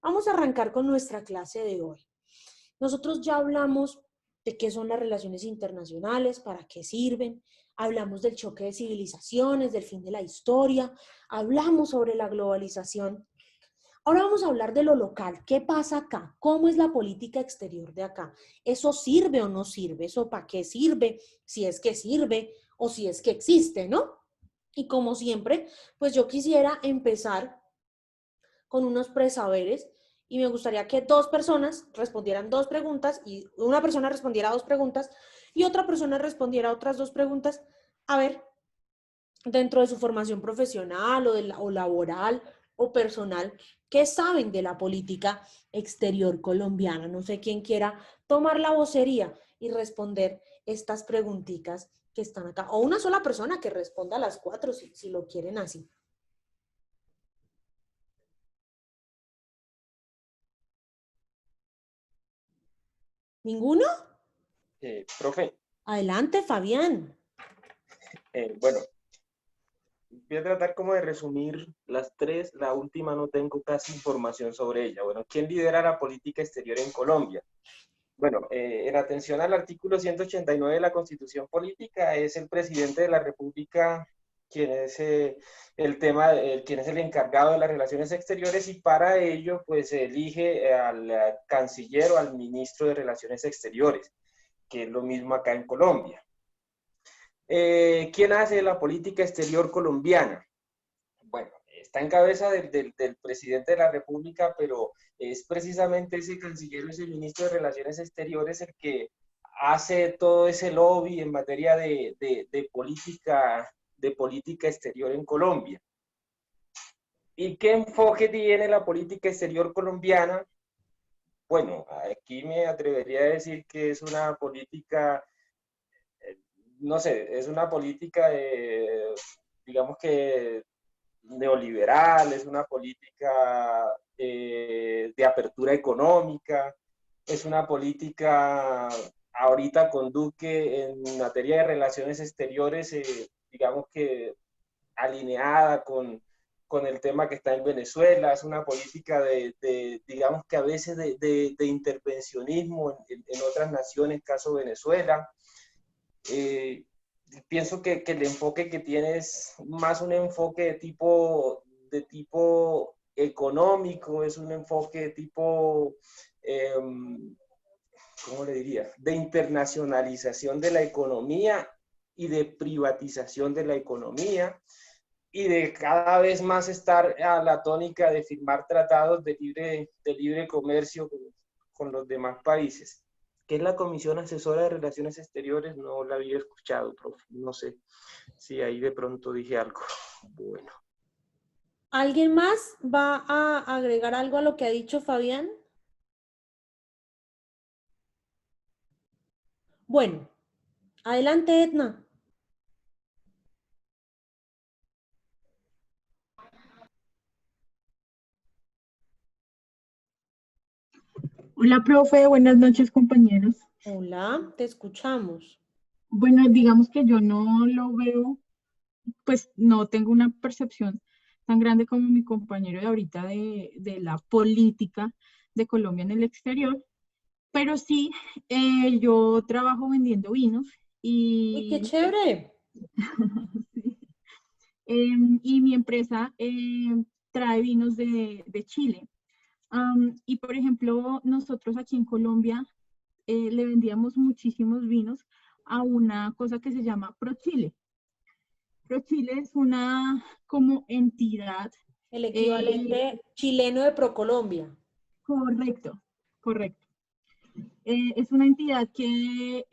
Vamos a arrancar con nuestra clase de hoy. Nosotros ya hablamos de qué son las relaciones internacionales, para qué sirven, hablamos del choque de civilizaciones, del fin de la historia, hablamos sobre la globalización. Ahora vamos a hablar de lo local. ¿Qué pasa acá? ¿Cómo es la política exterior de acá? ¿Eso sirve o no sirve? ¿Eso para qué sirve? Si es que sirve o si es que existe, ¿no? Y como siempre, pues yo quisiera empezar con unos presaberes y me gustaría que dos personas respondieran dos preguntas y una persona respondiera dos preguntas y otra persona respondiera otras dos preguntas. A ver, dentro de su formación profesional o laboral o personal, ¿qué saben de la política exterior colombiana? No sé quién quiera tomar la vocería y responder estas preguntitas que están acá. O una sola persona que responda a las cuatro si lo quieren así. ¿Ninguno? Profe, Adelante, Fabián. bueno, voy a tratar como de resumir las tres. La última no tengo casi información sobre ella. Bueno, ¿quién lidera la política exterior en Colombia? Bueno, en atención al artículo 189 de la Constitución Política, es el presidente de la República quien es quien es el encargado de las relaciones exteriores, y para ello pues se elige al canciller o al ministro de Relaciones Exteriores, que es lo mismo acá en Colombia. ¿Quién hace la política exterior colombiana? Bueno, está en cabeza del presidente de la República, pero es precisamente ese canciller o ese ministro de Relaciones Exteriores el que hace todo ese lobby en materia de política exterior en Colombia. ¿Y qué enfoque tiene la política exterior colombiana? Bueno, aquí me atrevería a decir que es una política, no sé, es una política digamos que neoliberal, es una política de apertura económica, es una política ahorita con Duque en materia de relaciones exteriores, digamos que alineada con el tema que está en Venezuela, es una política digamos que a veces de intervencionismo en otras naciones, caso Venezuela. Eh, Pienso que el enfoque que tiene es más un enfoque de tipo económico, es un enfoque de tipo, eh, ¿cómo le diría?, de internacionalización de la economía y de privatización de la economía, y de cada vez más estar a la tónica de firmar tratados de libre comercio con los demás países. ¿Qué es la Comisión Asesora de Relaciones Exteriores? No la había escuchado, profe. No sé si ahí de pronto dije algo. Bueno. ¿Alguien más va a agregar algo a lo que ha dicho Fabián? Bueno, adelante, Edna. Hola, profe, buenas noches, compañeros. Hola, te escuchamos. Bueno, digamos que yo no lo veo, pues no tengo una percepción tan grande como mi compañero de ahorita de la política de Colombia en el exterior, pero sí, yo trabajo vendiendo vinos ¡Uy, qué y, chévere! y mi empresa trae vinos de Chile. Y por ejemplo, nosotros aquí en Colombia le vendíamos muchísimos vinos a una cosa que se llama ProChile. ProChile es una como entidad, El eh, equivalente chileno de Procolombia. correcto, correcto. Es una entidad que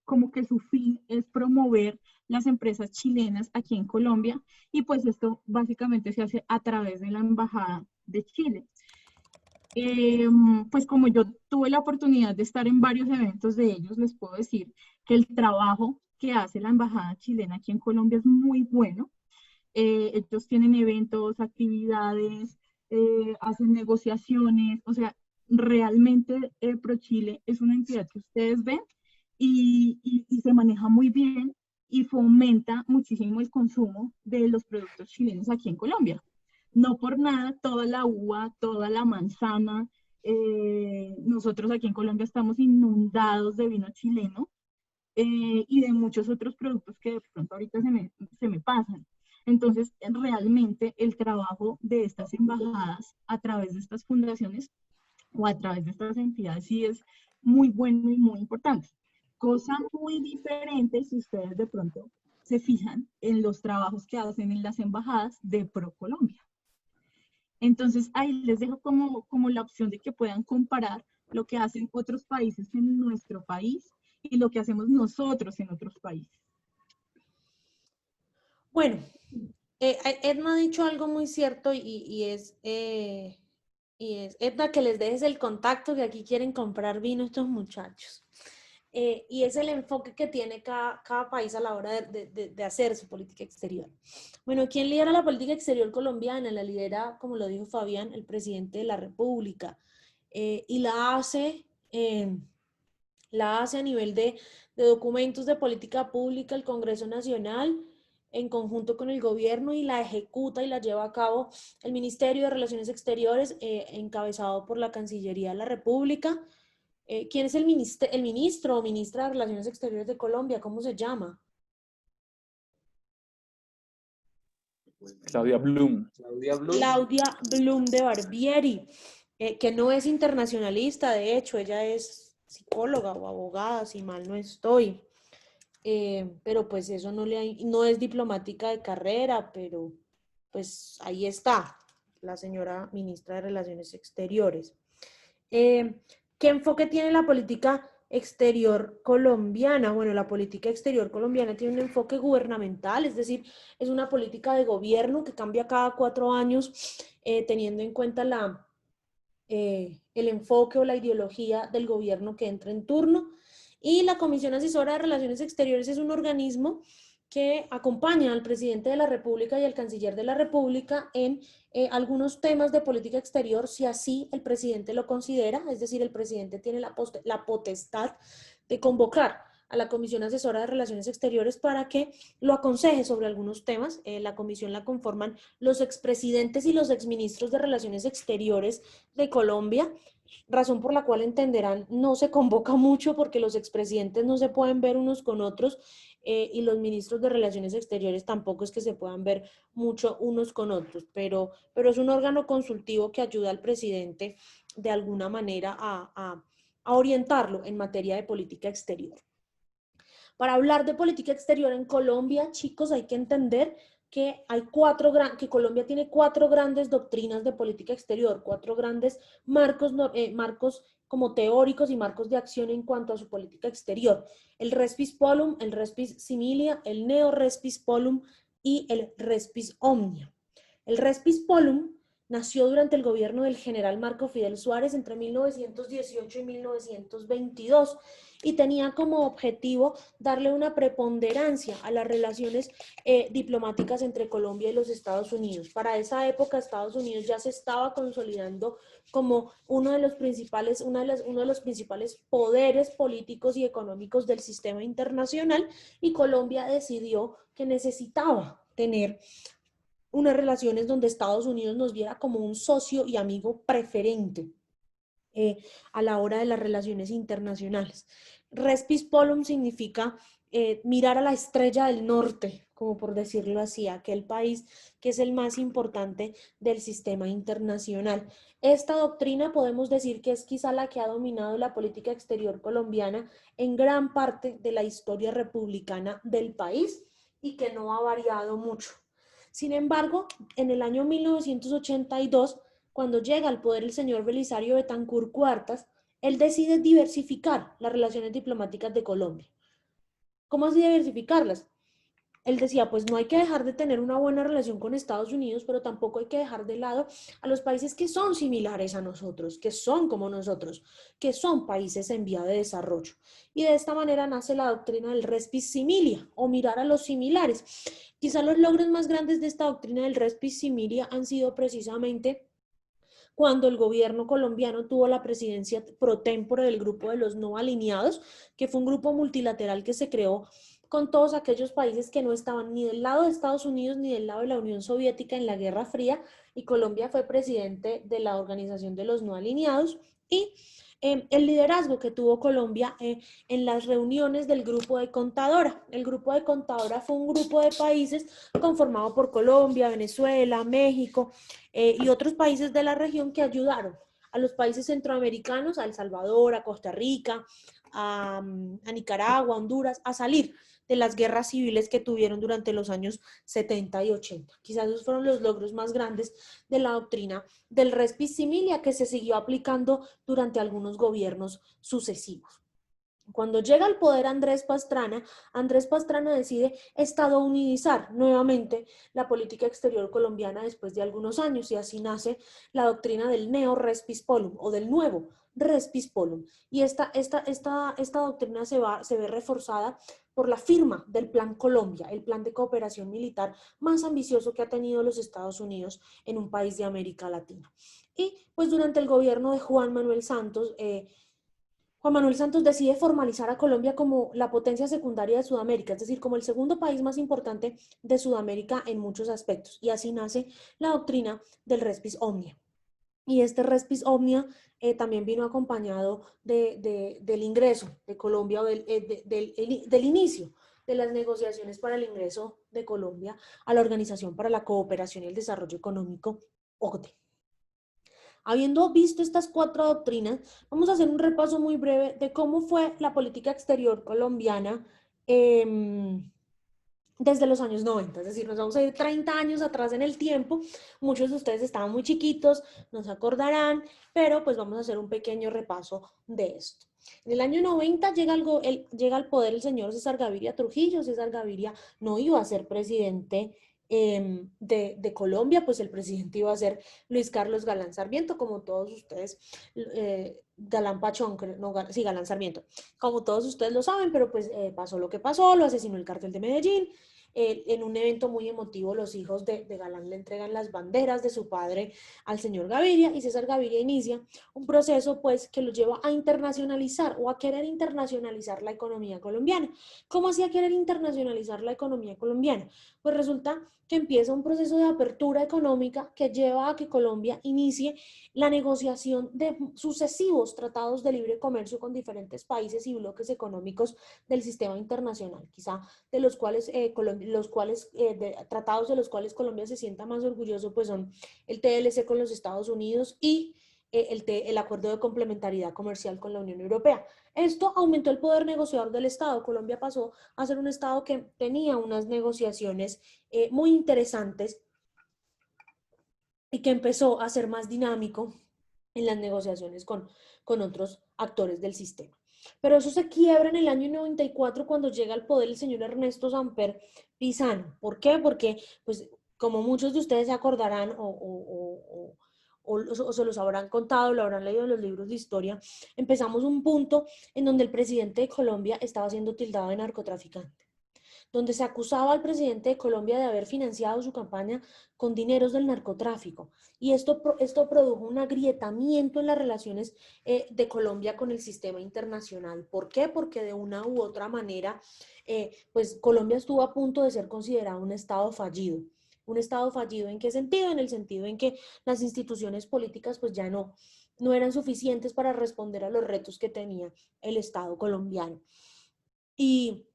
como que su fin es promover las empresas chilenas aquí en Colombia, y pues esto básicamente se hace a través de la Embajada de Chile. Pues como yo tuve la oportunidad de estar en varios eventos de ellos, les puedo decir que el trabajo que hace la Embajada chilena aquí en Colombia es muy bueno. Ellos tienen eventos, actividades, hacen negociaciones, o sea, realmente ProChile es una entidad que ustedes ven y se maneja muy bien y fomenta muchísimo el consumo de los productos chilenos aquí en Colombia. No por nada, toda la uva, toda la manzana, nosotros aquí en Colombia estamos inundados de vino chileno, y de muchos otros productos que de pronto ahorita se me pasan. Entonces, realmente el trabajo de estas embajadas a través de estas fundaciones o a través de estas entidades sí es muy bueno y muy importante. Cosa muy diferente si ustedes de pronto se fijan en los trabajos que hacen en las embajadas de ProColombia. Entonces, ahí les dejo como la opción de que puedan comparar lo que hacen otros países en nuestro país y lo que hacemos nosotros en otros países. Bueno, Edna ha dicho algo muy cierto Edna, que les dejes el contacto, que aquí quieren comprar vino estos muchachos. Y es el enfoque que tiene cada país a la hora de hacer su política exterior. Bueno, ¿quién lidera la política exterior colombiana? La lidera, como lo dijo Fabián, el presidente de la República. Y la hace a nivel de documentos de política pública el Congreso Nacional, en conjunto con el gobierno, y la ejecuta y la lleva a cabo el Ministerio de Relaciones Exteriores, encabezado por la Cancillería de la República. ¿Quién es el ministro o ministra de Relaciones Exteriores de Colombia? ¿Cómo se llama? Claudia Blum. Claudia Blum de Barbieri, que no es internacionalista, de hecho, ella es psicóloga o abogada, si mal no estoy. Pero pues eso no es diplomática de carrera, pero pues ahí está, la señora ministra de Relaciones Exteriores. ¿Qué enfoque tiene la política exterior colombiana? Bueno, la política exterior colombiana tiene un enfoque gubernamental, es decir, es una política de gobierno que cambia cada 4 años, teniendo en cuenta el enfoque o la ideología del gobierno que entra en turno. Y la Comisión Asesora de Relaciones Exteriores es un organismo que acompaña al presidente de la República y al canciller de la República en algunos temas de política exterior, si así el presidente lo considera, es decir, el presidente tiene la potestad de convocar a la Comisión Asesora de Relaciones Exteriores para que lo aconseje sobre algunos temas. La comisión la conforman los expresidentes y los exministros de Relaciones Exteriores de Colombia, razón por la cual entenderán no se convoca mucho porque los expresidentes no se pueden ver unos con otros, y los ministros de Relaciones Exteriores tampoco es que se puedan ver mucho unos con otros, pero es un órgano consultivo que ayuda al presidente de alguna manera a orientarlo en materia de política exterior. Para hablar de política exterior en Colombia, chicos, hay que entender que que Colombia tiene 4 grandes doctrinas de política exterior, 4 grandes marcos como teóricos y marcos de acción en cuanto a su política exterior. El Respis Polum, el Respis Similia, el Neo Respis Polum y el Respis Omnia. El Respis Polum nació durante el gobierno del general Marco Fidel Suárez entre 1918 y 1922 y tenía como objetivo darle una preponderancia a las relaciones diplomáticas entre Colombia y los Estados Unidos. Para esa época, Estados Unidos ya se estaba consolidando como uno de los principales poderes políticos y económicos del sistema internacional, y Colombia decidió que necesitaba tener unas relaciones donde Estados Unidos nos viera como un socio y amigo preferente a la hora de las relaciones internacionales. Respis Polum significa mirar a la estrella del norte, como por decirlo así, aquel país que es el más importante del sistema internacional. Esta doctrina podemos decir que es quizá la que ha dominado la política exterior colombiana en gran parte de la historia republicana del país y que no ha variado mucho. Sin embargo, en el año 1982, cuando llega al poder el señor Belisario Betancur Cuartas, él decide diversificar las relaciones diplomáticas de Colombia. ¿Cómo así diversificarlas? Él decía, pues no hay que dejar de tener una buena relación con Estados Unidos, pero tampoco hay que dejar de lado a los países que son similares a nosotros, que son como nosotros, que son países en vía de desarrollo. Y de esta manera nace la doctrina del Respis Similia, o mirar a los similares. Quizá los logros más grandes de esta doctrina del Respis Similia han sido precisamente cuando el gobierno colombiano tuvo la presidencia pro tempore del grupo de los no alineados, que fue un grupo multilateral que se creó con todos aquellos países que no estaban ni del lado de Estados Unidos ni del lado de la Unión Soviética en la Guerra Fría, y Colombia fue presidente de la Organización de los No Alineados, y el liderazgo que tuvo Colombia en las reuniones del Grupo de Contadora. El Grupo de Contadora fue un grupo de países conformado por Colombia, Venezuela, México y otros países de la región que ayudaron a los países centroamericanos, a El Salvador, a Costa Rica, a Nicaragua, a Honduras, a salir de las guerras civiles que tuvieron durante los años 70 y 80. Quizás esos fueron los logros más grandes de la doctrina del res bis similia, que se siguió aplicando durante algunos gobiernos sucesivos. Cuando llega al poder Andrés Pastrana decide estadounidizar nuevamente la política exterior colombiana después de algunos años, y así nace la doctrina del neo res pispolum o del nuevo res pispolum. Y esta doctrina se ve reforzada por la firma del Plan Colombia, el plan de cooperación militar más ambicioso que ha tenido los Estados Unidos en un país de América Latina. Y pues durante el gobierno de Juan Manuel Santos decide formalizar a Colombia como la potencia secundaria de Sudamérica, es decir, como el segundo país más importante de Sudamérica en muchos aspectos. Y así nace la doctrina del res bis omnia. Y este res bis omnia también vino acompañado del ingreso de Colombia, o del inicio de las negociaciones para el ingreso de Colombia a la Organización para la Cooperación y el Desarrollo Económico, OCDE. Habiendo visto estas 4 doctrinas, vamos a hacer un repaso muy breve de cómo fue la política exterior colombiana desde los años 90, es decir, nos vamos a ir 30 años atrás en el tiempo. Muchos de ustedes estaban muy chiquitos, no se acordarán, pero pues vamos a hacer un pequeño repaso de esto. En el año 90 llega al poder el señor César Gaviria Trujillo. César Gaviria no iba a ser presidente de Colombia, pues el presidente iba a ser Luis Carlos Galán Sarmiento, como todos ustedes, Galán Pachón, no, sí, Galán Sarmiento, como todos ustedes lo saben, pero pues pasó lo que pasó, lo asesinó el cártel de Medellín. En un evento muy emotivo, los hijos de Galán le entregan las banderas de su padre al señor Gaviria, y César Gaviria inicia un proceso pues que lo lleva a internacionalizar o a querer internacionalizar la economía colombiana. ¿Cómo hacía querer internacionalizar la economía colombiana? Pues resulta que empieza un proceso de apertura económica que lleva a que Colombia inicie la negociación de sucesivos tratados de libre comercio con diferentes países y bloques económicos del sistema internacional, quizá de los cuales, tratados de los cuales Colombia se sienta más orgulloso, pues son el TLC con los Estados Unidos y el acuerdo de complementariedad comercial con la Unión Europea. Esto aumentó el poder negociador del Estado. Colombia pasó a ser un Estado que tenía unas negociaciones muy interesantes y que empezó a ser más dinámico en las negociaciones con otros actores del sistema. Pero eso se quiebra en el año 94 cuando llega al poder el señor Ernesto Samper Pizano. ¿Por qué? Porque, pues, como muchos de ustedes se acordarán o se los habrán contado, lo habrán leído en los libros de historia, empezamos un punto en donde el presidente de Colombia estaba siendo tildado de narcotraficante, donde se acusaba al presidente de Colombia de haber financiado su campaña con dineros del narcotráfico. Y esto produjo un agrietamiento en las relaciones de Colombia con el sistema internacional. ¿Por qué? Porque de una u otra manera, pues Colombia estuvo a punto de ser considerado un Estado fallido. ¿Un Estado fallido en qué sentido? En el sentido en que las instituciones políticas pues ya no eran suficientes para responder a los retos que tenía el Estado colombiano. Y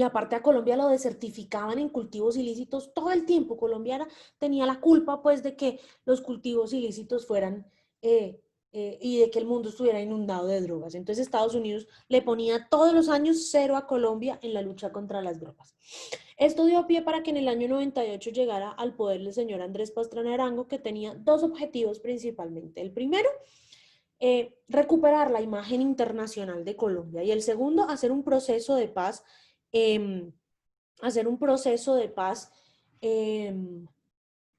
aparte a Colombia lo desertificaban en cultivos ilícitos todo el tiempo. Colombia tenía la culpa pues de que los cultivos ilícitos fueran y de que el mundo estuviera inundado de drogas. Entonces Estados Unidos le ponía todos los años 0 a Colombia en la lucha contra las drogas. Esto dio pie para que en el año 98 llegara al poder el señor Andrés Pastrana Arango, que tenía 2 objetivos principalmente. El primero, recuperar la imagen internacional de Colombia, y el segundo, hacer un proceso de paz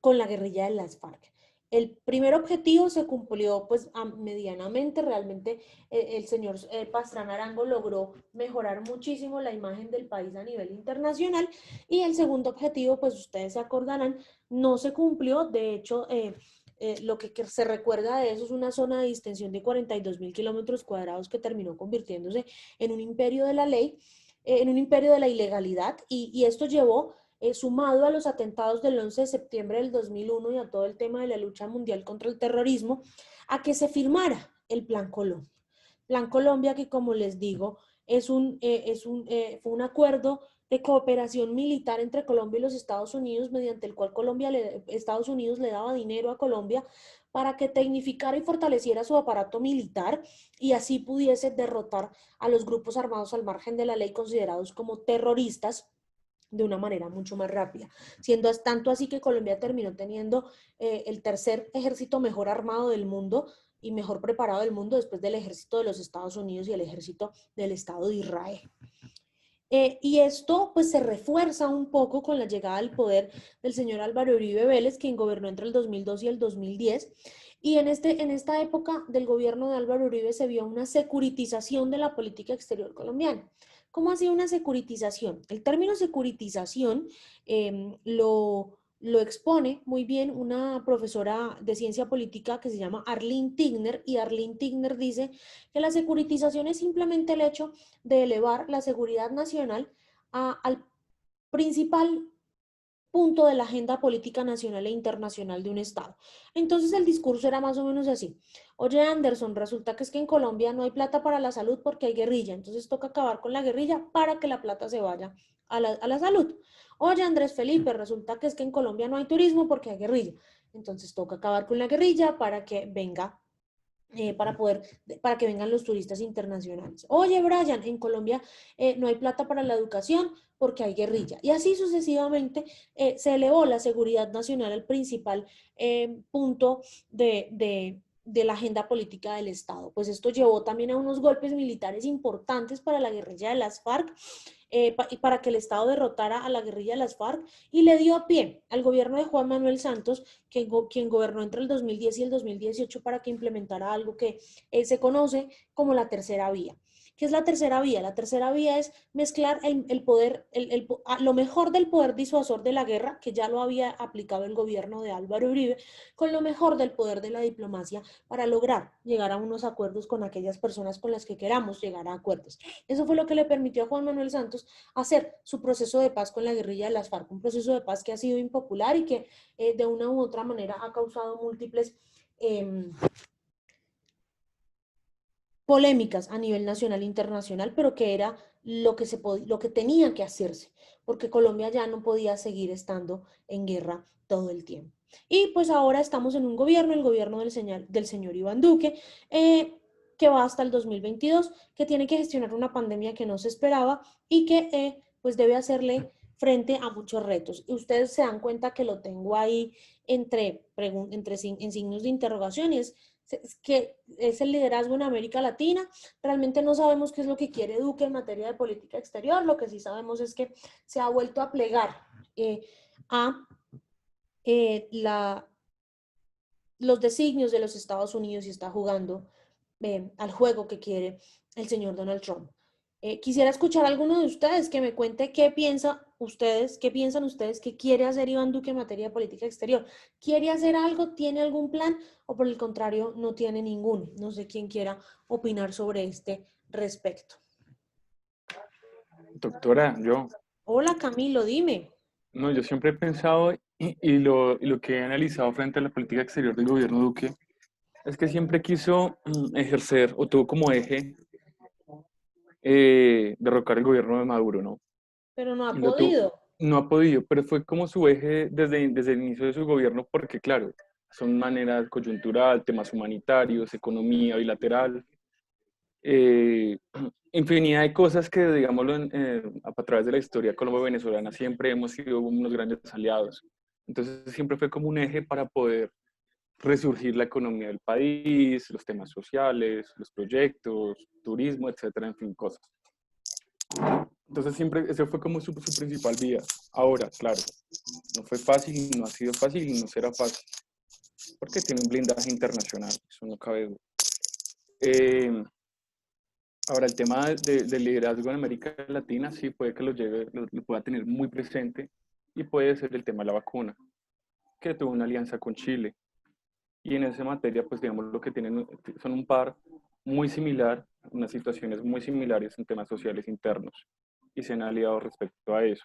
con la guerrilla de las FARC. El primer objetivo se cumplió pues medianamente. Realmente el señor Pastrana Arango logró mejorar muchísimo la imagen del país a nivel internacional, y el segundo objetivo, pues ustedes se acordarán, no se cumplió. De hecho, lo que se recuerda de eso es una zona de distensión de 42.000 kilómetros cuadrados que terminó convirtiéndose en un imperio de la ley. en un imperio de la ilegalidad, y esto llevó, sumado a los atentados del 11 de septiembre del 2001 y a todo el tema de la lucha mundial contra el terrorismo, a que se firmara el Plan Colombia. Plan Colombia, que como les digo, fue un acuerdo de cooperación militar entre Colombia y los Estados Unidos, mediante el cual Estados Unidos le daba dinero a Colombia para que tecnificara y fortaleciera su aparato militar y así pudiese derrotar a los grupos armados al margen de la ley considerados como terroristas de una manera mucho más rápida, siendo tanto así que Colombia terminó teniendo el tercer ejército mejor armado del mundo y mejor preparado del mundo después del ejército de los Estados Unidos y el ejército del Estado de Israel. Y esto pues se refuerza un poco con la llegada al poder del señor Álvaro Uribe Vélez, quien gobernó entre el 2002 y el 2010. Y en esta época del gobierno de Álvaro Uribe se vio una securitización de la política exterior colombiana. ¿Cómo ha sido una securitización? El término securitización lo expone muy bien una profesora de ciencia política que se llama Arlene Tigner, y Arlene Tigner dice que la securitización es simplemente el hecho de elevar la seguridad nacional al principal punto de la agenda política nacional e internacional de un Estado. Entonces el discurso era más o menos así. Oye, Anderson, resulta que es que en Colombia no hay plata para la salud porque hay guerrilla, entonces toca acabar con la guerrilla para que la plata se vaya a la salud. Oye, Andrés Felipe, resulta que es que en Colombia no hay turismo porque hay guerrilla, entonces toca acabar con la guerrilla para que venga para que vengan los turistas internacionales. Oye, Brian, en Colombia no hay plata para la educación porque hay guerrilla. Y así sucesivamente se elevó la seguridad nacional al principal punto de la agenda política del Estado. Pues esto llevó también a unos golpes militares importantes para la guerrilla de las FARC, para que el Estado derrotara a la guerrilla de las FARC, y le dio pie al gobierno de Juan Manuel Santos, quien gobernó entre el 2010 y el 2018 para que implementara algo que se conoce como la tercera vía. ¿Qué es la tercera vía? La tercera vía es mezclar el poder, lo mejor del poder disuasor de la guerra, que ya lo había aplicado el gobierno de Álvaro Uribe, con lo mejor del poder de la diplomacia para lograr llegar a unos acuerdos con aquellas personas con las que queramos llegar a acuerdos. Eso fue lo que le permitió a Juan Manuel Santos hacer su proceso de paz con la guerrilla de las FARC, un proceso de paz que ha sido impopular y que de una u otra manera ha causado múltiples polémicas a nivel nacional e internacional, pero que era lo que tenía que hacerse, porque Colombia ya no podía seguir estando en guerra todo el tiempo. Y pues ahora estamos en un gobierno, el gobierno del señor Iván Duque, que va hasta el 2022, que tiene que gestionar una pandemia que no se esperaba y que pues debe hacerle frente a muchos retos. Y ustedes se dan cuenta que lo tengo ahí en signos de interrogación, y es que es el liderazgo en América Latina. Realmente no sabemos qué es lo que quiere Duque en materia de política exterior. Lo que sí sabemos es que se ha vuelto a plegar a los designios de los Estados Unidos y está jugando al juego que quiere el señor Donald Trump. Quisiera escuchar a alguno de ustedes que me cuente qué piensan ustedes que quiere hacer Iván Duque en materia de política exterior. ¿Quiere hacer algo? ¿Tiene algún plan? ¿O por el contrario, no tiene ninguno? No sé quién quiera opinar sobre este respecto. Doctora, Hola Camilo, dime. yo siempre he pensado y lo que he analizado frente a la política exterior del gobierno Duque es que siempre quiso ejercer o tuvo como eje derrocar el gobierno de Maduro, ¿no? Pero no ha Y lo tuvo, podido. no ha podido, pero fue como su eje desde el inicio de su gobierno, porque claro, son maneras coyuntural, temas humanitarios, economía bilateral, eh, infinidad de cosas que, digámoslo, a través de la historia colombo-venezolana siempre hemos sido unos grandes aliados. Entonces siempre fue como un eje para poder resurgir la economía del país, los temas sociales, los proyectos, turismo, etcétera, en fin, cosas. Entonces siempre, ese fue como su principal vía. Ahora, claro, no fue fácil, no ha sido fácil y no será fácil, porque tiene un blindaje internacional, eso no cabe duda. Ahora, el tema del liderazgo en América Latina sí puede que lo pueda tener muy presente, y puede ser el tema de la vacuna, que tuvo una alianza con Chile. Y en esa materia, pues digamos, lo que tienen son un par muy similar, unas situaciones muy similares en temas sociales internos. y se han aliado respecto a eso.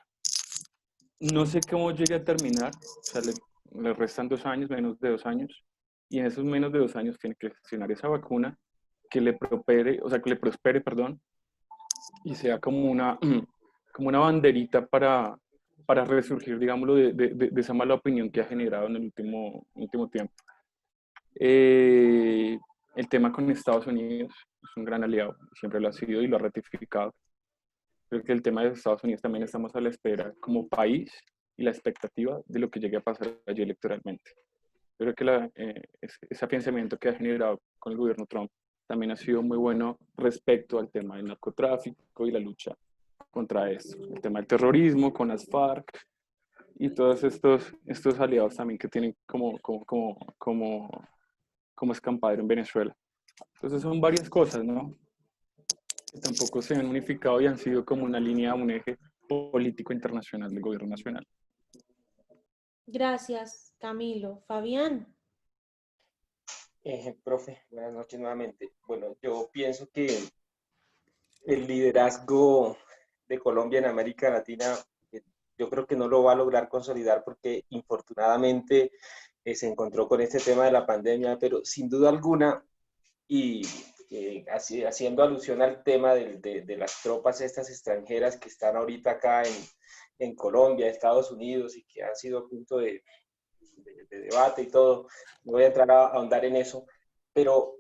No sé cómo llegue a terminar, o sea, le restan 2 años, menos de 2 años, y en esos menos de 2 años tiene que gestionar esa vacuna que le prospere, o sea, que le prospere, perdón, y sea como como una banderita para resurgir, digámoslo, de esa mala opinión que ha generado en el último tiempo. El tema con Estados Unidos es un gran aliado, siempre lo ha sido y lo ha ratificado. Creo que el tema de Estados Unidos también estamos a la espera como país y la expectativa de lo que llegue a pasar allí electoralmente. Creo que ese pensamiento que ha generado con el gobierno Trump también ha sido muy bueno respecto al tema del narcotráfico y la lucha contra esto. El tema del terrorismo con las FARC y todos estos aliados también que tienen como escampadero en Venezuela. Entonces son varias cosas, ¿no? Que tampoco se han unificado y han sido como una línea, un eje político internacional del gobierno nacional. Gracias, Camilo. Fabián. Profe, buenas noches nuevamente. Bueno, yo pienso que el liderazgo de Colombia en América Latina, yo creo que no lo va a lograr consolidar porque infortunadamente se encontró con este tema de la pandemia, pero sin duda alguna, y haciendo alusión al tema de las tropas estas extranjeras que están ahorita acá en Colombia, Estados Unidos, y que han sido punto de debate y todo, no voy a entrar a ahondar en eso, pero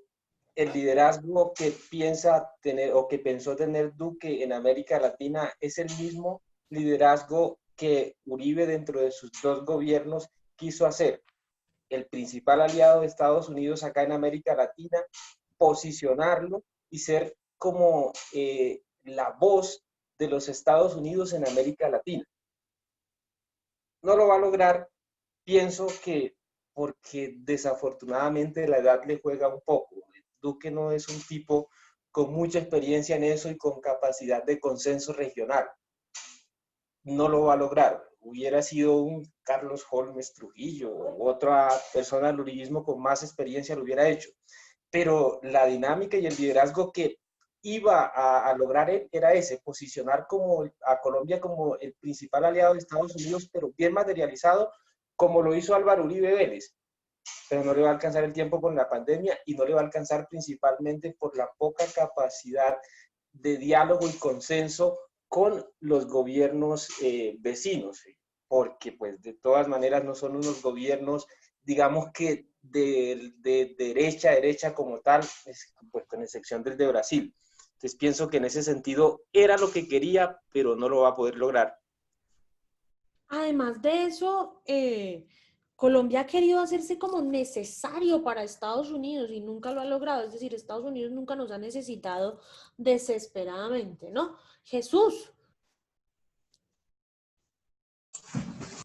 el liderazgo que piensa tener o que pensó tener Duque en América Latina es el mismo liderazgo que Uribe dentro de sus 2 gobiernos quiso hacer. El principal aliado de Estados Unidos acá en América Latina, posicionarlo y ser como la voz de los Estados Unidos en América Latina. No lo va a lograr, pienso que porque desafortunadamente la edad le juega un poco. Duque no es un tipo con mucha experiencia en eso y con capacidad de consenso regional. No lo va a lograr. Hubiera sido un Carlos Holmes Trujillo o otra persona del uribismo con más experiencia lo hubiera hecho. Pero la dinámica y el liderazgo que iba a lograr él era ese, posicionar a Colombia como el principal aliado de Estados Unidos, pero bien materializado, como lo hizo Álvaro Uribe Vélez. Pero no le va a alcanzar el tiempo con la pandemia y no le va a alcanzar principalmente por la poca capacidad de diálogo y consenso con los gobiernos vecinos, porque pues de todas maneras no son unos gobiernos, digamos que de derecha a derecha como tal, pues con excepción del de Brasil. Entonces pienso que en ese sentido era lo que quería, pero no lo va a poder lograr. Además de eso, Colombia ha querido hacerse como necesario para Estados Unidos y nunca lo ha logrado. Es decir, Estados Unidos nunca nos ha necesitado desesperadamente, ¿no? Jesús.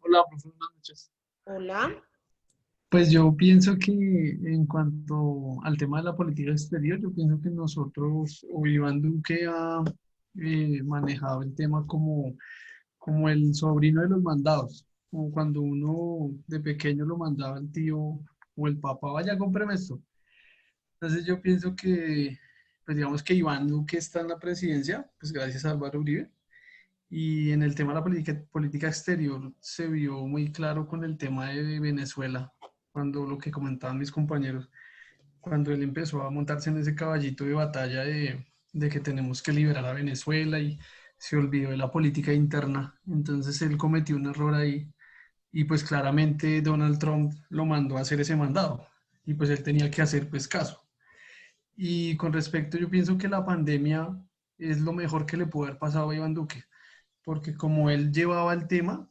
Hola, profe, buenas noches. Hola. Pues yo pienso que en cuanto al tema de la política exterior, yo pienso que nosotros, o Iván Duque ha manejado el tema como el sobrino de los mandados, como cuando uno de pequeño lo mandaba el tío o el papá, vaya, cómpreme esto. Entonces yo pienso que, pues digamos que Iván Duque está en la presidencia, pues gracias a Álvaro Uribe. Y en el tema de la política exterior se vio muy claro con el tema de Venezuela, cuando lo que comentaban mis compañeros, cuando él empezó a montarse en ese caballito de batalla de que tenemos que liberar a Venezuela y se olvidó de la política interna. Entonces él cometió un error ahí y pues claramente Donald Trump lo mandó a hacer ese mandado y pues él tenía que hacer pues caso. Y con respecto, yo pienso que la pandemia es lo mejor que le pudo haber pasado a Iván Duque porque como él llevaba el tema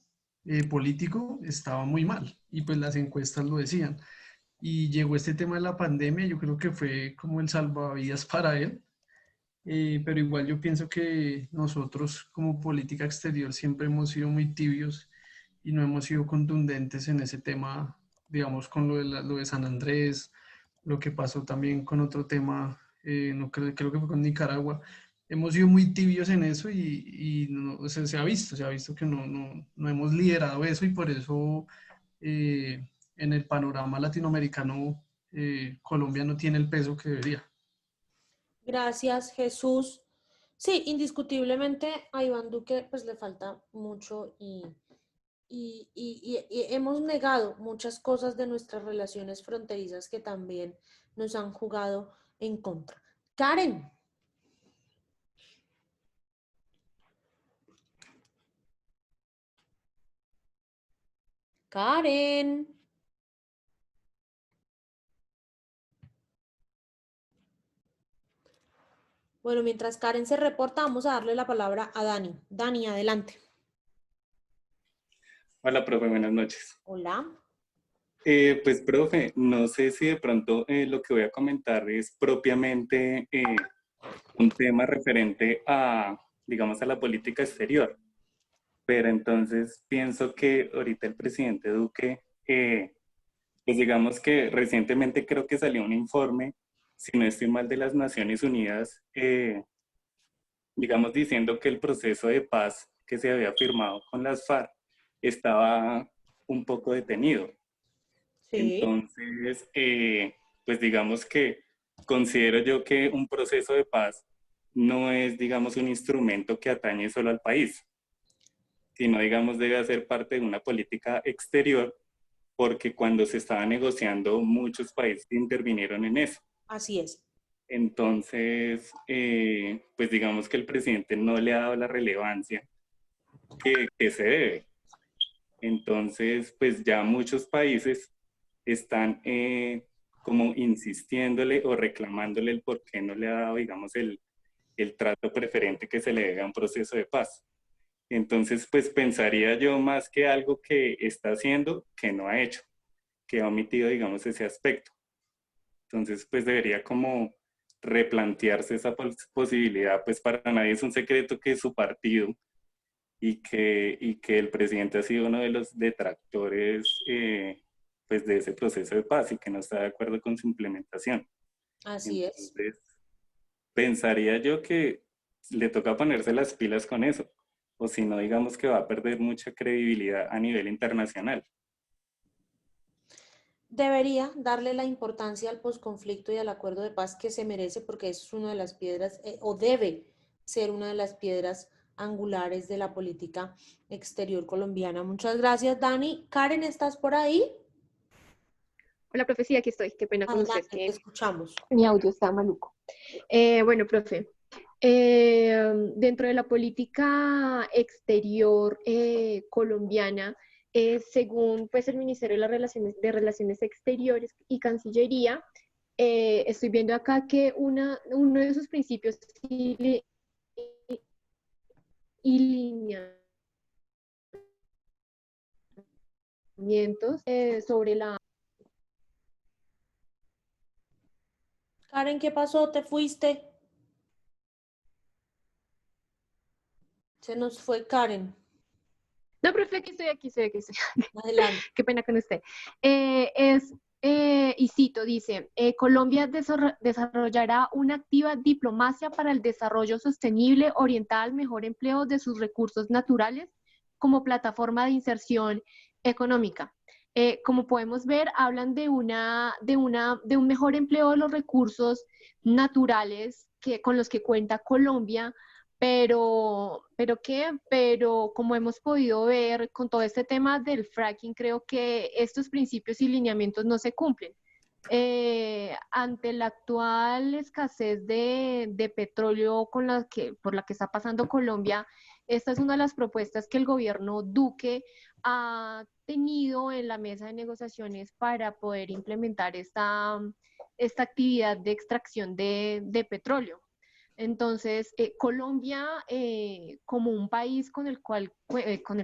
político, estaba muy mal y pues las encuestas lo decían. Y llegó este tema de la pandemia, yo creo que fue como el salvavidas para él, pero igual yo pienso que nosotros como política exterior siempre hemos sido muy tibios y no hemos sido contundentes en ese tema, digamos, con lo de San Andrés, lo que pasó también con otro tema, no creo que fue con Nicaragua. Hemos sido muy tibios en eso y no, o sea, se ha visto que no hemos liderado eso y por eso en el panorama latinoamericano Colombia no tiene el peso que debería. Gracias, Jesús. Sí, indiscutiblemente a Iván Duque pues le falta mucho y hemos negado muchas cosas de nuestras relaciones fronterizas que también nos han jugado en contra. Karen. Karen. Bueno, mientras Karen se reporta, vamos a darle la palabra a Dani. Dani, adelante. Hola, profe, buenas noches. Hola. Pues, profe, no sé si de pronto lo que voy a comentar es propiamente un tema referente a, digamos, a la política exterior, pero entonces pienso que ahorita el presidente Duque, pues digamos que recientemente creo que salió un informe, si no estoy mal, de las Naciones Unidas, digamos, diciendo que el proceso de paz que se había firmado con las FARC estaba un poco detenido. Sí. Entonces, pues digamos que considero yo que un proceso de paz no es, digamos, un instrumento que atañe solo al país, sino, digamos, debe hacer parte de una política exterior, porque cuando se estaba negociando, muchos países intervinieron en eso. Así es. Entonces, pues digamos que el presidente no le ha dado la relevancia que se debe. Entonces, pues ya muchos países están como insistiéndole o reclamándole el por qué no le ha dado, digamos, el trato preferente que se le debe a un proceso de paz. Entonces, pues pensaría yo más que algo que está haciendo que no ha hecho, que ha omitido, digamos, ese aspecto. Entonces, pues debería como replantearse esa posibilidad, pues para nadie es un secreto que su partido y que el presidente ha sido uno de los detractores pues de ese proceso de paz y que no está de acuerdo con su implementación. Así es. Entonces, pensaría yo que le toca ponerse las pilas con eso, o si no, digamos que va a perder mucha credibilidad a nivel internacional. Debería darle la importancia al posconflicto y al acuerdo de paz que se merece, porque eso es una de las piedras, o debe ser una de las piedras angulares de la política exterior colombiana. Muchas gracias, Dani. Karen, ¿estás por ahí? Hola, profe, sí, aquí estoy. Qué pena con usted, Adelante, te que escuchamos. mi audio está maluco. Bueno, profe, dentro de la política exterior colombiana, según pues, el Ministerio de de Relaciones Exteriores y Cancillería, estoy viendo acá que uno de sus principios y lineamientos sobre la... Karen, ¿qué pasó? ¿Te fuiste? Se nos fue Karen. No, profe, aquí estoy. Adelante. Qué pena con usted. Y cito, dice, Colombia desarrollará una activa diplomacia para el desarrollo sostenible orientada al mejor empleo de sus recursos naturales como plataforma de inserción económica. Como podemos ver, hablan de un mejor empleo de los recursos naturales con los que cuenta Colombia, pero como hemos podido ver con todo este tema del fracking, creo que estos principios y lineamientos no se cumplen. Ante la actual escasez de petróleo por la que está pasando Colombia, esta es una de las propuestas que el gobierno Duque ha tenido en la mesa de negociaciones para poder implementar esta actividad de extracción de petróleo. Entonces, Colombia, como un país con el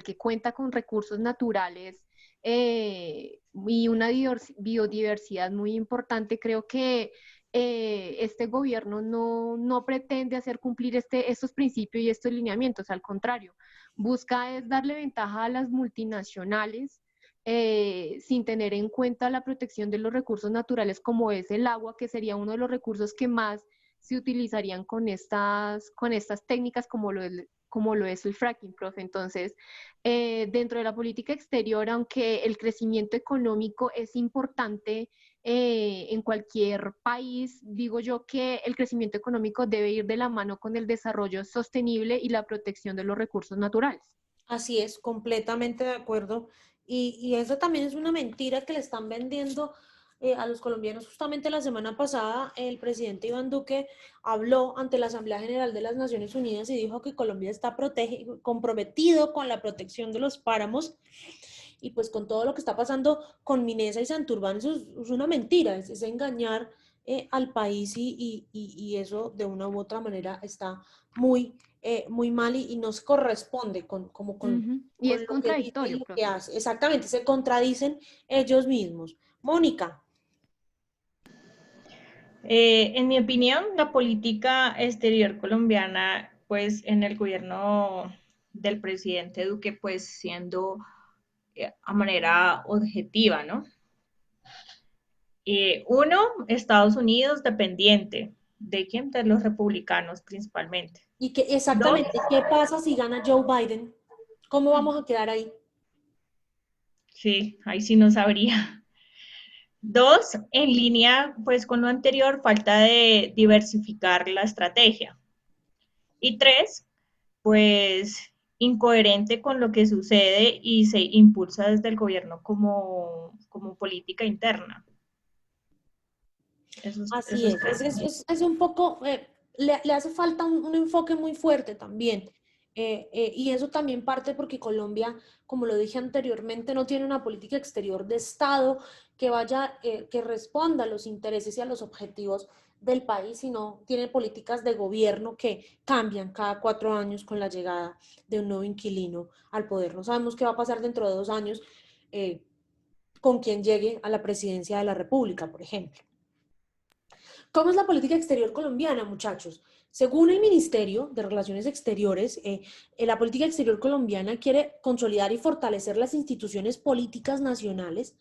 que cuenta con recursos naturales y una biodiversidad muy importante, creo que este gobierno no pretende hacer cumplir estos principios y estos lineamientos, al contrario, busca es darle ventaja a las multinacionales sin tener en cuenta la protección de los recursos naturales como es el agua, que sería uno de los recursos que más se utilizarían con estas técnicas como lo es el fracking, profe. Entonces, dentro de la política exterior, aunque el crecimiento económico es importante en cualquier país, digo yo que el crecimiento económico debe ir de la mano con el desarrollo sostenible y la protección de los recursos naturales. Así es, completamente de acuerdo. Y eso también es una mentira que le están vendiendo a los colombianos. Justamente la semana pasada el presidente Iván Duque habló ante la Asamblea General de las Naciones Unidas y dijo que Colombia está comprometido con la protección de los páramos. Y pues con todo lo que está pasando con Minesa y Santurbán, eso es una mentira, es engañar al país y eso de una u otra manera está muy mal y no se corresponde como Y con es lo que dice y contradictorio, lo que profe. hace. Exactamente, se contradicen ellos mismos. Mónica. En mi opinión, la política exterior colombiana, pues en el gobierno del presidente Duque, pues siendo a manera objetiva, ¿no? Uno, Estados Unidos dependiente. ¿De quién? De los republicanos principalmente. Y que Dos, exactamente, ¿qué pasa si gana Joe Biden? ¿Cómo vamos a quedar ahí? sí, ahí sí no sabría. Dos, en línea pues con lo anterior, falta de diversificar la estrategia. Y tres, pues incoherente con lo que sucede y se impulsa desde el gobierno como política interna. Así Eso es todo. es un poco, le hace falta un enfoque muy fuerte también. Y eso también parte porque Colombia, como lo dije anteriormente, no tiene una política exterior de Estado que vaya, que responda a los intereses y a los objetivos del país, sino tiene políticas de gobierno que cambian cada 4 años con la llegada de un nuevo inquilino al poder. No sabemos qué va a pasar dentro de 2 años con quien llegue a la presidencia de la República, por ejemplo. ¿Cómo es la política exterior colombiana, muchachos? Según el Ministerio de Relaciones Exteriores, la política exterior colombiana quiere consolidar y fortalecer las instituciones políticas nacionales,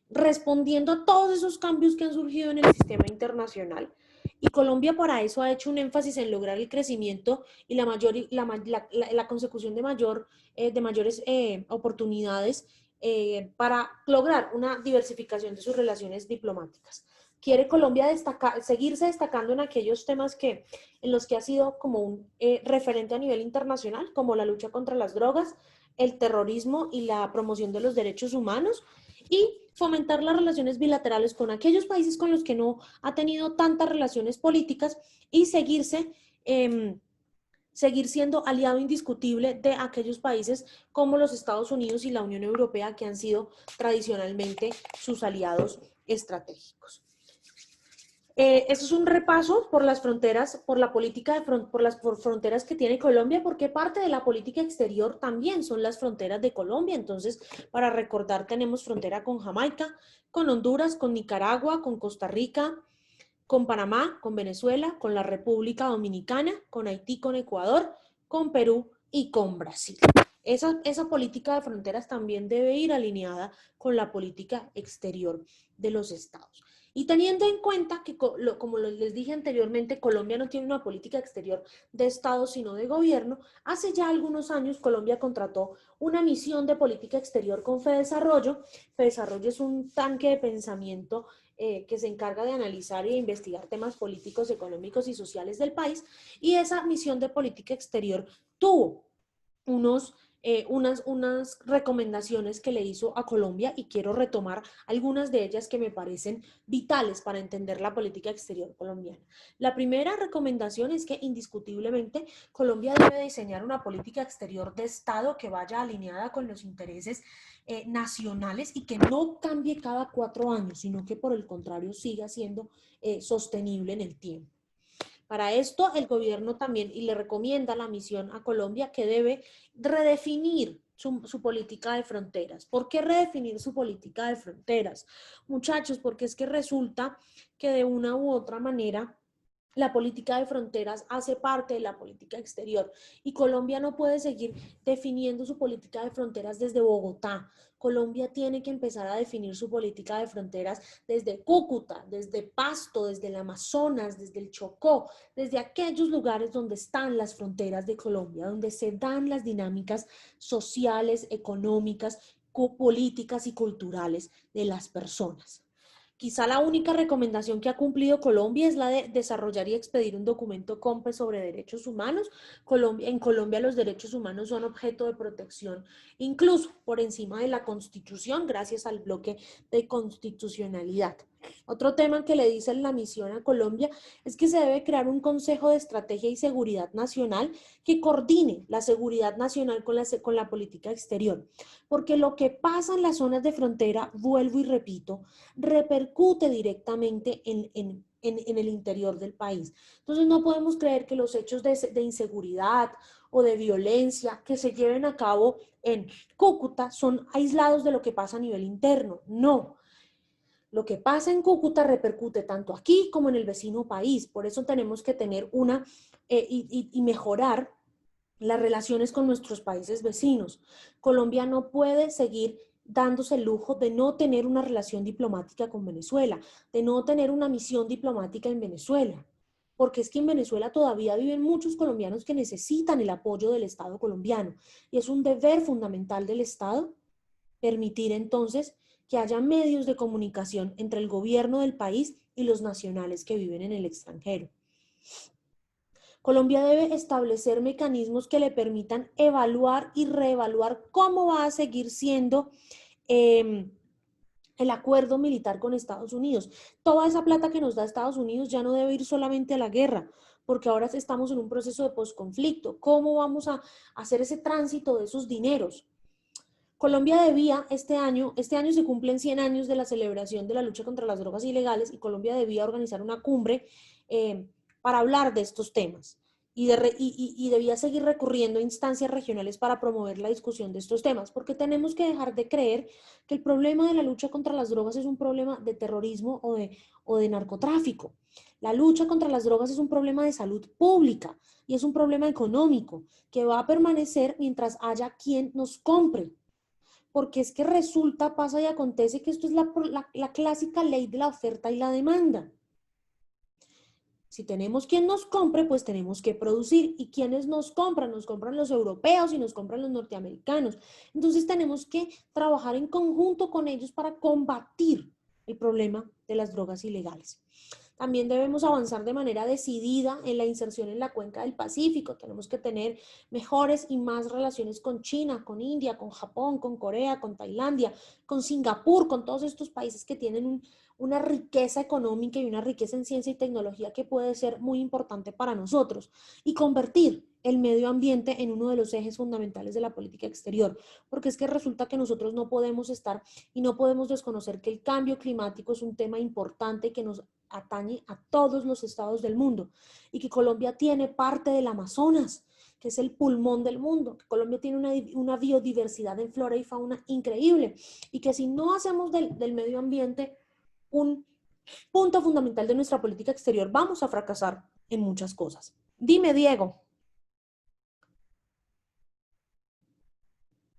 respondiendo a todos esos cambios que han surgido en el sistema internacional. Y Colombia para eso ha hecho un énfasis en lograr el crecimiento y la consecución de mayores oportunidades para lograr una diversificación de sus relaciones diplomáticas. Quiere Colombia seguirse destacando en aquellos temas en los que ha sido como un referente a nivel internacional, como la lucha contra las drogas, el terrorismo y la promoción de los derechos humanos, y fomentar las relaciones bilaterales con aquellos países con los que no ha tenido tantas relaciones políticas y seguir siendo aliado indiscutible de aquellos países como los Estados Unidos y la Unión Europea, que han sido tradicionalmente sus aliados estratégicos. Eso es un repaso por las fronteras, por la política por las fronteras que tiene Colombia, porque parte de la política exterior también son las fronteras de Colombia. Entonces, para recordar, tenemos frontera con Jamaica, con Honduras, con Nicaragua, con Costa Rica, con Panamá, con Venezuela, con la República Dominicana, con Haití, con Ecuador, con Perú y con Brasil. Esa política de fronteras también debe ir alineada con la política exterior de los estados. Y teniendo en cuenta que, como les dije anteriormente, Colombia no tiene una política exterior de Estado, sino de gobierno, hace ya algunos años Colombia contrató una misión de política exterior con FEDesarrollo. FEDesarrollo es un tanque de pensamiento que se encarga de analizar e investigar temas políticos, económicos y sociales del país. Y esa misión de política exterior tuvo unas recomendaciones que le hizo a Colombia y quiero retomar algunas de ellas que me parecen vitales para entender la política exterior colombiana. La primera recomendación es que indiscutiblemente Colombia debe diseñar una política exterior de Estado que vaya alineada con los intereses nacionales y que no cambie cada 4 años, sino que por el contrario siga siendo sostenible en el tiempo. Para esto, el gobierno también y le recomienda la misión a Colombia que debe redefinir su política de fronteras. ¿Por qué redefinir su política de fronteras? Muchachos, porque es que resulta que de una u otra manera la política de fronteras hace parte de la política exterior y Colombia no puede seguir definiendo su política de fronteras desde Bogotá. Colombia tiene que empezar a definir su política de fronteras desde Cúcuta, desde Pasto, desde el Amazonas, desde el Chocó, desde aquellos lugares donde están las fronteras de Colombia, donde se dan las dinámicas sociales, económicas, políticas y culturales de las personas. Quizá la única recomendación que ha cumplido Colombia es la de desarrollar y expedir un documento COMPES sobre derechos humanos. En Colombia los derechos humanos son objeto de protección, incluso por encima de la Constitución, gracias al bloque de constitucionalidad. Otro tema que le dice la misión a Colombia es que se debe crear un Consejo de Estrategia y Seguridad Nacional que coordine la seguridad nacional con la política exterior, porque lo que pasa en las zonas de frontera, vuelvo y repito, repercute directamente en el interior del país. Entonces no podemos creer que los hechos de inseguridad o de violencia que se lleven a cabo en Cúcuta son aislados de lo que pasa a nivel interno. No. Lo que pasa en Cúcuta repercute tanto aquí como en el vecino país. Por eso tenemos que tener y mejorar las relaciones con nuestros países vecinos. Colombia no puede seguir dándose el lujo de no tener una relación diplomática con Venezuela, de no tener una misión diplomática en Venezuela, porque es que en Venezuela todavía viven muchos colombianos que necesitan el apoyo del Estado colombiano, y es un deber fundamental del Estado permitir entonces que haya medios de comunicación entre el gobierno del país y los nacionales que viven en el extranjero. Colombia debe establecer mecanismos que le permitan evaluar y reevaluar cómo va a seguir siendo el acuerdo militar con Estados Unidos. Toda esa plata que nos da Estados Unidos ya no debe ir solamente a la guerra, porque ahora estamos en un proceso de posconflicto. ¿Cómo vamos a hacer ese tránsito de esos dineros? Colombia debía este año se cumplen 100 años de la celebración de la lucha contra las drogas ilegales, y Colombia debía organizar una cumbre para hablar de estos temas, y debía seguir recurriendo a instancias regionales para promover la discusión de estos temas, porque tenemos que dejar de creer que el problema de la lucha contra las drogas es un problema de terrorismo o de narcotráfico. La lucha contra las drogas es un problema de salud pública y es un problema económico que va a permanecer mientras haya quien nos compre. Porque es que resulta, pasa y acontece que esto es la clásica ley de la oferta y la demanda. Si tenemos quien nos compre, pues tenemos que producir. ¿Y quiénes nos compran? Nos compran los europeos y nos compran los norteamericanos. Entonces tenemos que trabajar en conjunto con ellos para combatir el problema de las drogas ilegales. También debemos avanzar de manera decidida en la inserción en la cuenca del Pacífico. Tenemos que tener mejores y más relaciones con China, con India, con Japón, con Corea, con Tailandia, con Singapur, con todos estos países que tienen una riqueza económica y una riqueza en ciencia y tecnología que puede ser muy importante para nosotros, y convertir el medio ambiente en uno de los ejes fundamentales de la política exterior, porque es que resulta que nosotros no podemos estar y no podemos desconocer que el cambio climático es un tema importante que nos atañe a todos los estados del mundo, y que Colombia tiene parte del Amazonas, que es el pulmón del mundo, que Colombia tiene una biodiversidad en flora y fauna increíble, y que si no hacemos del medio ambiente un punto fundamental de nuestra política exterior, vamos a fracasar en muchas cosas. Dime, Diego.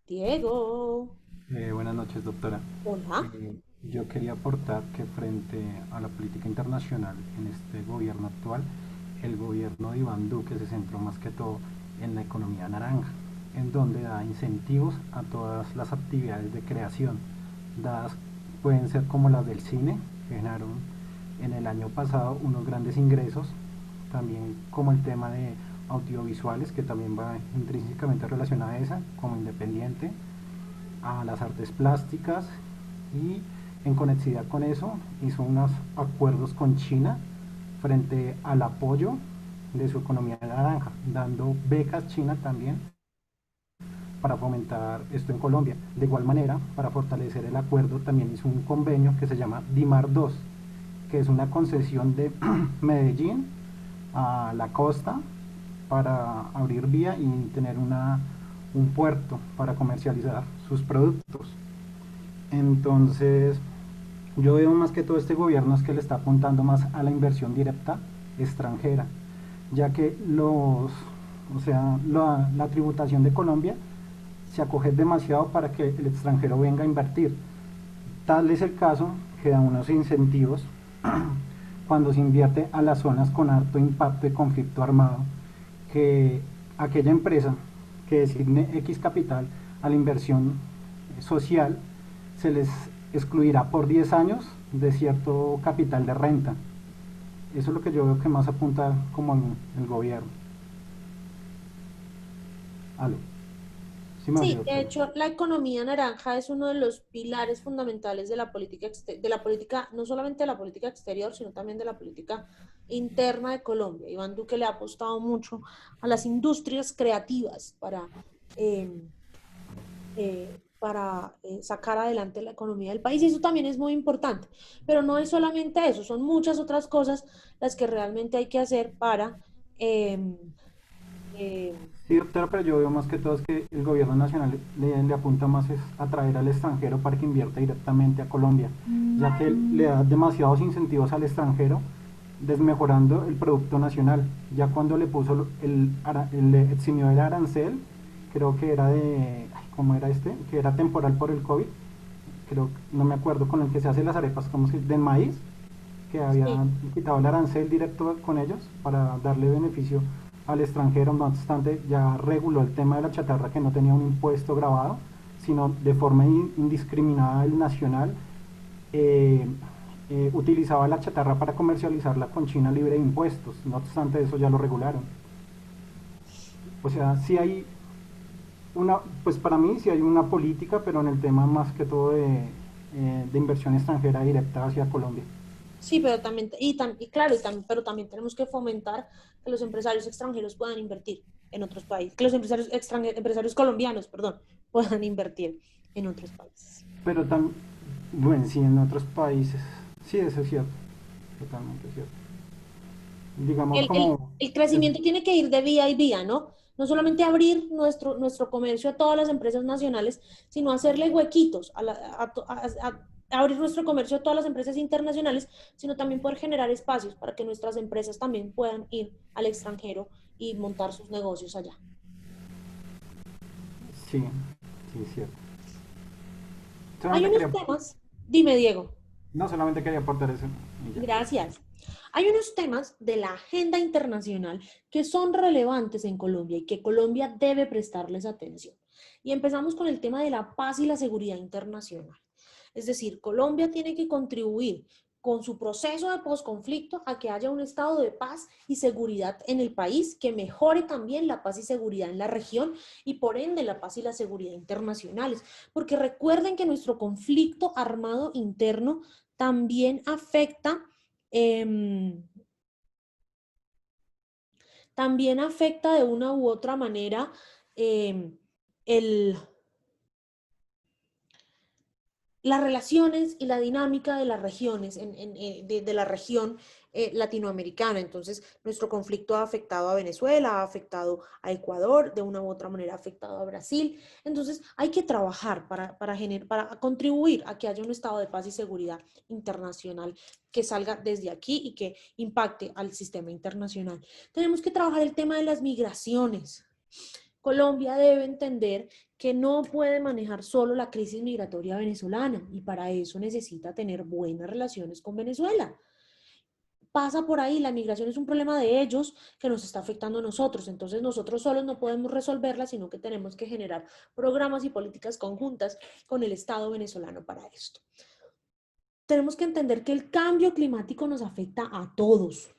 Diego. Buenas noches, doctora. Hola. Yo quería aportar que frente a la política internacional en este gobierno actual, el gobierno de Iván Duque se centró más que todo en la economía naranja, en donde da incentivos a todas las actividades de creación, dadas pueden ser como las del cine, que generaron en el año pasado unos grandes ingresos, también como el tema de audiovisuales, que también va intrínsecamente relacionada a esa, como independiente, a las artes plásticas, y en conexidad con eso hizo unos acuerdos con China frente al apoyo de su economía naranja, dando becas China también para fomentar esto en Colombia. De igual manera, para fortalecer el acuerdo, también hizo un convenio que se llama DIMAR II, que es una concesión de Medellín a la costa para abrir vía y tener un puerto para comercializar sus productos. Entonces, yo veo más que todo este gobierno es que le está apuntando más a la inversión directa extranjera, ya que la tributación de Colombia se acoge demasiado para que el extranjero venga a invertir. Tal es el caso que da unos incentivos cuando se invierte a las zonas con alto impacto de conflicto armado, que aquella empresa que designe X capital a la inversión social se les excluirá por 10 años de cierto capital de renta. Eso es lo que yo veo que más apunta como el gobierno. ¿Aló? ¿Sí me Sí, oyó? de hecho, la economía naranja es uno de los pilares fundamentales de la política, no solamente de la política exterior, sino también de la política interna de Colombia. Iván Duque le ha apostado mucho a las industrias creativas para sacar adelante la economía del país, y eso también es muy importante. Pero no es solamente eso, son muchas otras cosas las que realmente hay que hacer para... eh, eh, Sí, doctora, pero yo veo más que todo es que el gobierno nacional le apunta más es a traer al extranjero para que invierta directamente a Colombia, ya que le da demasiados incentivos al extranjero, desmejorando el producto nacional. Ya cuando le puso le eximió el arancel, creo que era de, ay, ¿cómo era este? Que era temporal por el COVID, creo, no me acuerdo, con el que se hacen las arepas, ¿cómo se? Del maíz, que había sí. quitado el arancel directo con ellos para darle beneficio al extranjero. No obstante, ya reguló el tema de la chatarra, que no tenía un impuesto grabado, sino de forma indiscriminada el nacional utilizaba la chatarra para comercializarla con China libre de impuestos. No obstante, eso ya lo regularon. O sea, sí hay una, pues para mí sí hay una política, pero en el tema más que todo de inversión extranjera directa hacia Colombia. Sí, pero también, pero también tenemos que fomentar que los empresarios extranjeros puedan invertir en otros países, que los empresarios colombianos, perdón, puedan invertir en otros países. Pero también, bueno, sí, en otros países, sí, eso es cierto, totalmente cierto. Digamos como, El crecimiento tiene que ir de vía y vía, ¿no? No solamente abrir nuestro comercio a todas las empresas nacionales, sino hacerle huequitos, a abrir nuestro comercio a todas las empresas internacionales, sino también poder generar espacios para que nuestras empresas también puedan ir al extranjero y montar sus negocios allá. sí, sí, es cierto. Hay Solamente unos quería, temas, dime Diego. no solamente quería aportar eso y ya. Gracias. Hay unos temas de la agenda internacional que son relevantes en Colombia y que Colombia debe prestarles atención. Y empezamos con el tema de la paz y la seguridad internacional. Es decir, Colombia tiene que contribuir con su proceso de posconflicto a que haya un estado de paz y seguridad en el país que mejore también la paz y seguridad en la región y por ende la paz y la seguridad internacionales. Porque recuerden que nuestro conflicto armado interno también afecta eh, también afecta de una u otra manera eh, el, las relaciones y la dinámica de las regiones, de la región latinoamericana. Entonces, nuestro conflicto ha afectado a Venezuela, ha afectado a Ecuador, de una u otra manera ha afectado a Brasil. Entonces, hay que trabajar para contribuir a que haya un estado de paz y seguridad internacional que salga desde aquí y que impacte al sistema internacional. Tenemos que trabajar el tema de las migraciones. Colombia debe entender que no puede manejar solo la crisis migratoria venezolana y para eso necesita tener buenas relaciones con Venezuela. Pasa por ahí, la migración es un problema de ellos que nos está afectando a nosotros, entonces nosotros solos no podemos resolverla, sino que tenemos que generar programas y políticas conjuntas con el Estado venezolano para esto. Tenemos que entender que el cambio climático nos afecta a todos,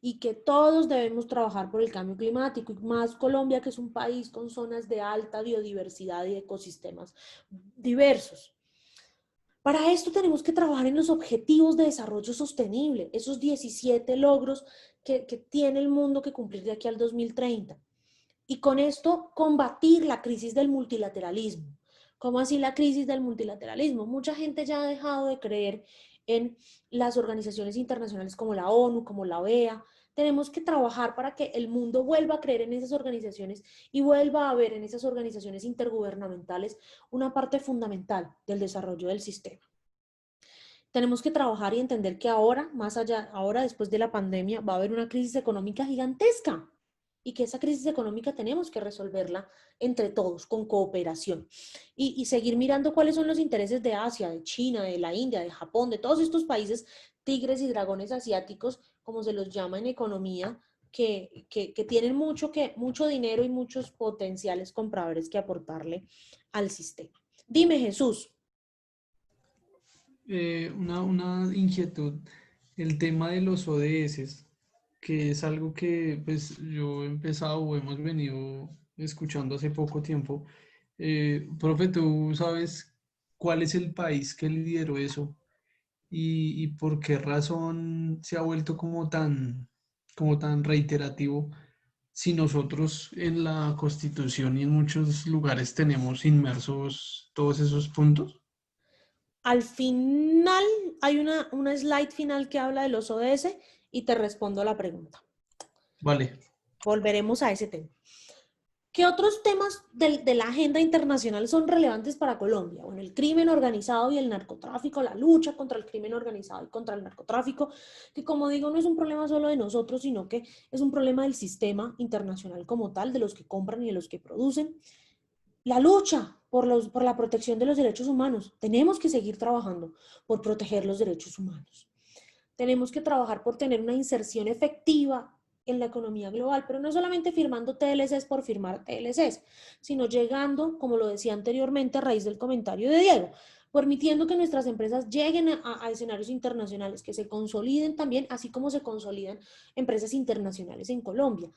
y que todos debemos trabajar por el cambio climático, y más Colombia, que es un país con zonas de alta biodiversidad y ecosistemas diversos. Para esto tenemos que trabajar en los objetivos de desarrollo sostenible, esos 17 logros que tiene el mundo que cumplir de aquí al 2030. Y con esto combatir la crisis del multilateralismo. ¿Cómo así la crisis del multilateralismo? Mucha gente ya ha dejado de creer en las organizaciones internacionales como la ONU, como la OEA. Tenemos que trabajar para que el mundo vuelva a creer en esas organizaciones y vuelva a ver en esas organizaciones intergubernamentales una parte fundamental del desarrollo del sistema. Tenemos que trabajar y entender que ahora, más allá, ahora después de la pandemia, va a haber una crisis económica gigantesca y que esa crisis económica tenemos que resolverla entre todos, con cooperación. Y seguir mirando cuáles son los intereses de Asia, de China, de la India, de Japón, de todos estos países tigres y dragones asiáticos, como se los llama en economía, que tienen mucho dinero y muchos potenciales compradores que aportarle al sistema. Dime, Jesús. una inquietud, el tema de los ODS, que es algo que pues yo he empezado o hemos venido escuchando hace poco tiempo. Profe, ¿tú sabes cuál es el país que lideró eso y por qué razón se ha vuelto como tan reiterativo si nosotros en la Constitución y en muchos lugares tenemos inmersos todos esos puntos? Al final hay una slide final que habla de los ODS y te respondo a la pregunta. Vale. Volveremos a ese tema. ¿Qué otros temas de la agenda internacional son relevantes para Colombia? Bueno, el crimen organizado y el narcotráfico, la lucha contra el crimen organizado y contra el narcotráfico, que como digo, no es un problema solo de nosotros, sino que es un problema del sistema internacional como tal, de los que compran y de los que producen. La lucha por la protección de los derechos humanos. Tenemos que seguir trabajando por proteger los derechos humanos. Tenemos que trabajar por tener una inserción efectiva en la economía global, pero no solamente firmando TLCs por firmar TLCs, sino llegando, como lo decía anteriormente a raíz del comentario de Diego, permitiendo que nuestras empresas lleguen a escenarios internacionales, que se consoliden también, así como se consolidan empresas internacionales en Colombia.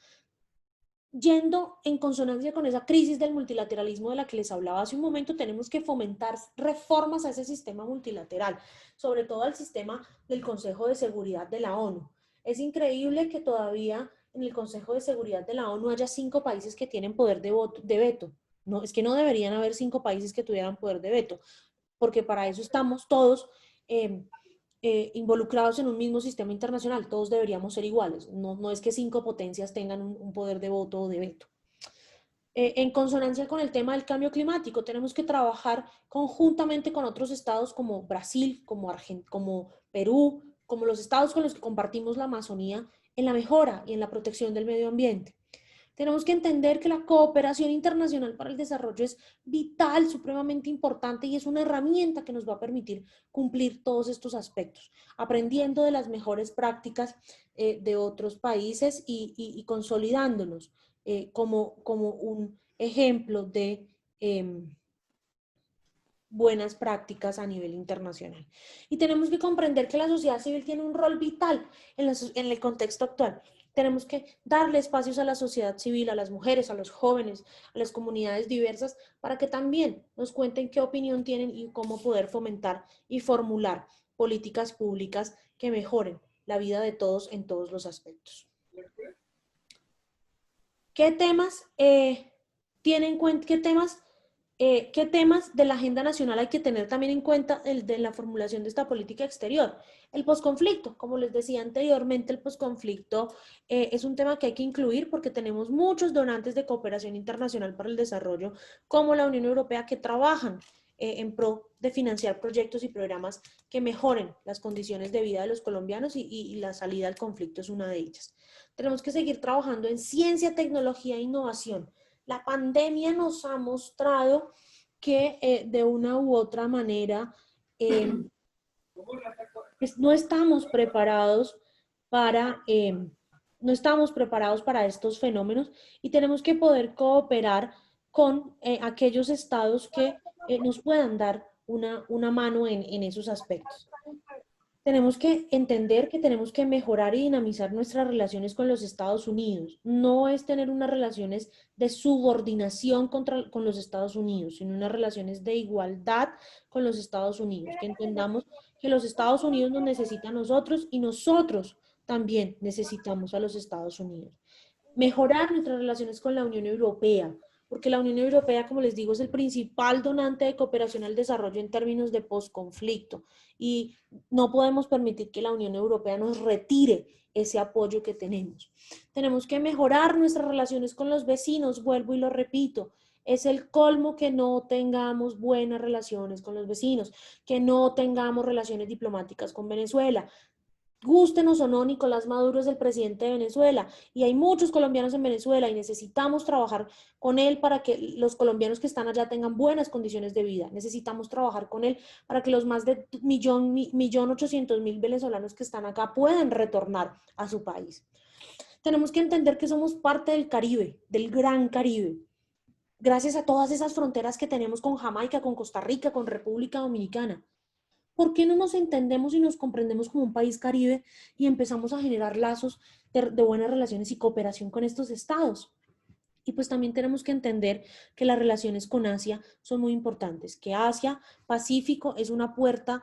Yendo en consonancia con esa crisis del multilateralismo de la que les hablaba hace un momento, tenemos que fomentar reformas a ese sistema multilateral, sobre todo al sistema del Consejo de Seguridad de la ONU. Es increíble que todavía en el Consejo de Seguridad de la ONU haya 5 países que tienen poder de veto. No, es que no deberían haber 5 países que tuvieran poder de veto, porque para eso estamos todos involucrados en un mismo sistema internacional, todos deberíamos ser iguales, no es que 5 potencias tengan un poder de voto o de veto. En consonancia con el tema del cambio climático, tenemos que trabajar conjuntamente con otros estados como Brasil, como Perú, como los estados con los que compartimos la Amazonía, en la mejora y en la protección del medio ambiente. Tenemos que entender que la cooperación internacional para el desarrollo es vital, supremamente importante y es una herramienta que nos va a permitir cumplir todos estos aspectos, aprendiendo de las mejores prácticas de otros países y consolidándonos como un ejemplo de buenas prácticas a nivel internacional. Y tenemos que comprender que la sociedad civil tiene un rol vital en el contexto actual. Tenemos que darle espacios a la sociedad civil, a las mujeres, a los jóvenes, a las comunidades diversas, para que también nos cuenten qué opinión tienen y cómo poder fomentar y formular políticas públicas que mejoren la vida de todos en todos los aspectos. ¿Qué temas ¿qué temas de la agenda nacional hay que tener también en cuenta de la formulación de esta política exterior? El posconflicto, como les decía anteriormente, el posconflicto es un tema que hay que incluir porque tenemos muchos donantes de cooperación internacional para el desarrollo, como la Unión Europea, que trabajan en pro de financiar proyectos y programas que mejoren las condiciones de vida de los colombianos y la salida al conflicto es una de ellas. Tenemos que seguir trabajando en ciencia, tecnología e innovación. La pandemia nos ha mostrado que de una u otra manera no estamos preparados para estos fenómenos y tenemos que poder cooperar con aquellos estados que nos puedan dar una mano en esos aspectos. Tenemos que entender que tenemos que mejorar y dinamizar nuestras relaciones con los Estados Unidos. No es tener unas relaciones de subordinación con los Estados Unidos, sino unas relaciones de igualdad con los Estados Unidos. Que entendamos que los Estados Unidos nos necesitan a nosotros y nosotros también necesitamos a los Estados Unidos. Mejorar nuestras relaciones con la Unión Europea, porque la Unión Europea, como les digo, es el principal donante de cooperación al desarrollo en términos de posconflicto y no podemos permitir que la Unión Europea nos retire ese apoyo que tenemos. Tenemos que mejorar nuestras relaciones con los vecinos, vuelvo y lo repito, es el colmo que no tengamos buenas relaciones con los vecinos, que no tengamos relaciones diplomáticas con Venezuela. Gústenos o no, Nicolás Maduro es el presidente de Venezuela y hay muchos colombianos en Venezuela y necesitamos trabajar con él para que los colombianos que están allá tengan buenas condiciones de vida. Necesitamos trabajar con él para que los más de 1.800.000 venezolanos que están acá puedan retornar a su país. Tenemos que entender que somos parte del Caribe, del Gran Caribe. Gracias a todas esas fronteras que tenemos con Jamaica, con Costa Rica, con República Dominicana. ¿por qué no nos entendemos y nos comprendemos como un país caribe y empezamos a generar lazos de buenas relaciones y cooperación con estos estados? Y pues también tenemos que entender que las relaciones con Asia son muy importantes, que Asia Pacífico es una puerta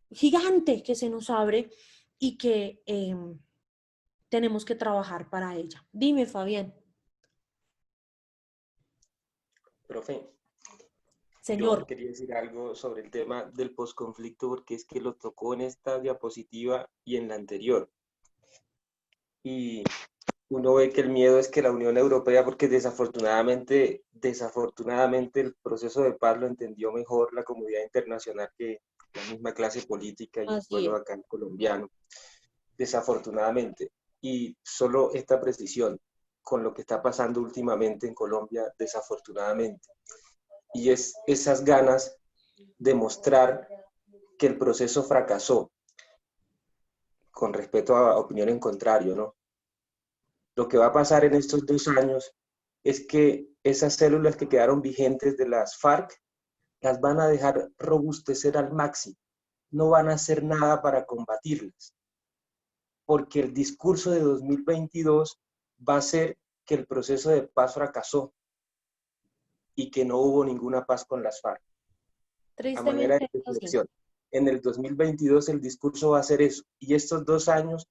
gigante que se nos abre y que tenemos que trabajar para ella. Dime, Fabián. Profe, Señor. yo quería decir algo sobre el tema del posconflicto porque es que lo tocó en esta diapositiva y en la anterior. Y uno ve que el miedo es que la Unión Europea, porque desafortunadamente el proceso de paz lo entendió mejor la comunidad internacional que la misma clase política y el pueblo acá colombiano, desafortunadamente. Y solo esta precisión con lo que está pasando últimamente en Colombia, desafortunadamente. Y es esas ganas de mostrar que el proceso fracasó, con respecto a opinión en contrario, ¿no? Lo que va a pasar en estos 2 años es que esas células que quedaron vigentes de las FARC las van a dejar robustecer al máximo. No van a hacer nada para combatirlas. Porque el discurso de 2022 va a ser que el proceso de paz fracasó y que no hubo ninguna paz con las FARC. A manera de reflexión. En el 2022 el discurso va a ser eso. Y estos 2 años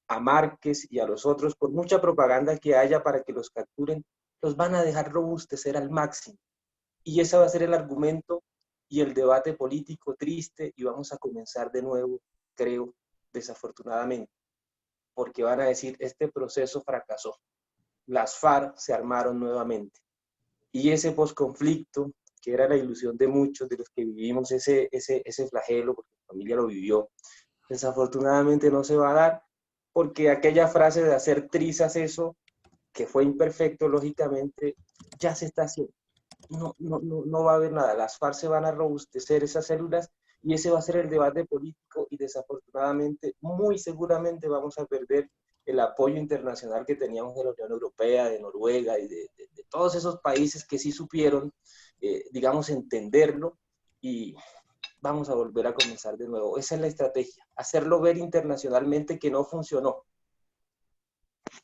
a Márquez y a los otros, por mucha propaganda que haya para que los capturen, los van a dejar robustecer al máximo. Y ese va a ser el argumento y el debate político triste, y vamos a comenzar de nuevo, creo, desafortunadamente, porque van a decir, este proceso fracasó. Las FARC se armaron nuevamente. Y ese posconflicto, que era la ilusión de muchos de los que vivimos ese flagelo, porque mi familia lo vivió, desafortunadamente no se va a dar, porque aquella frase de hacer trizas eso, que fue imperfecto lógicamente, ya se está haciendo. No va a haber nada. Las FARC se van a robustecer esas células y ese va a ser el debate político y desafortunadamente, muy seguramente vamos a perder el apoyo internacional que teníamos de la Unión Europea, de Noruega y de todos esos países que sí supieron, digamos, entenderlo, y vamos a volver a comenzar de nuevo. Esa es la estrategia, hacerlo ver internacionalmente que no funcionó.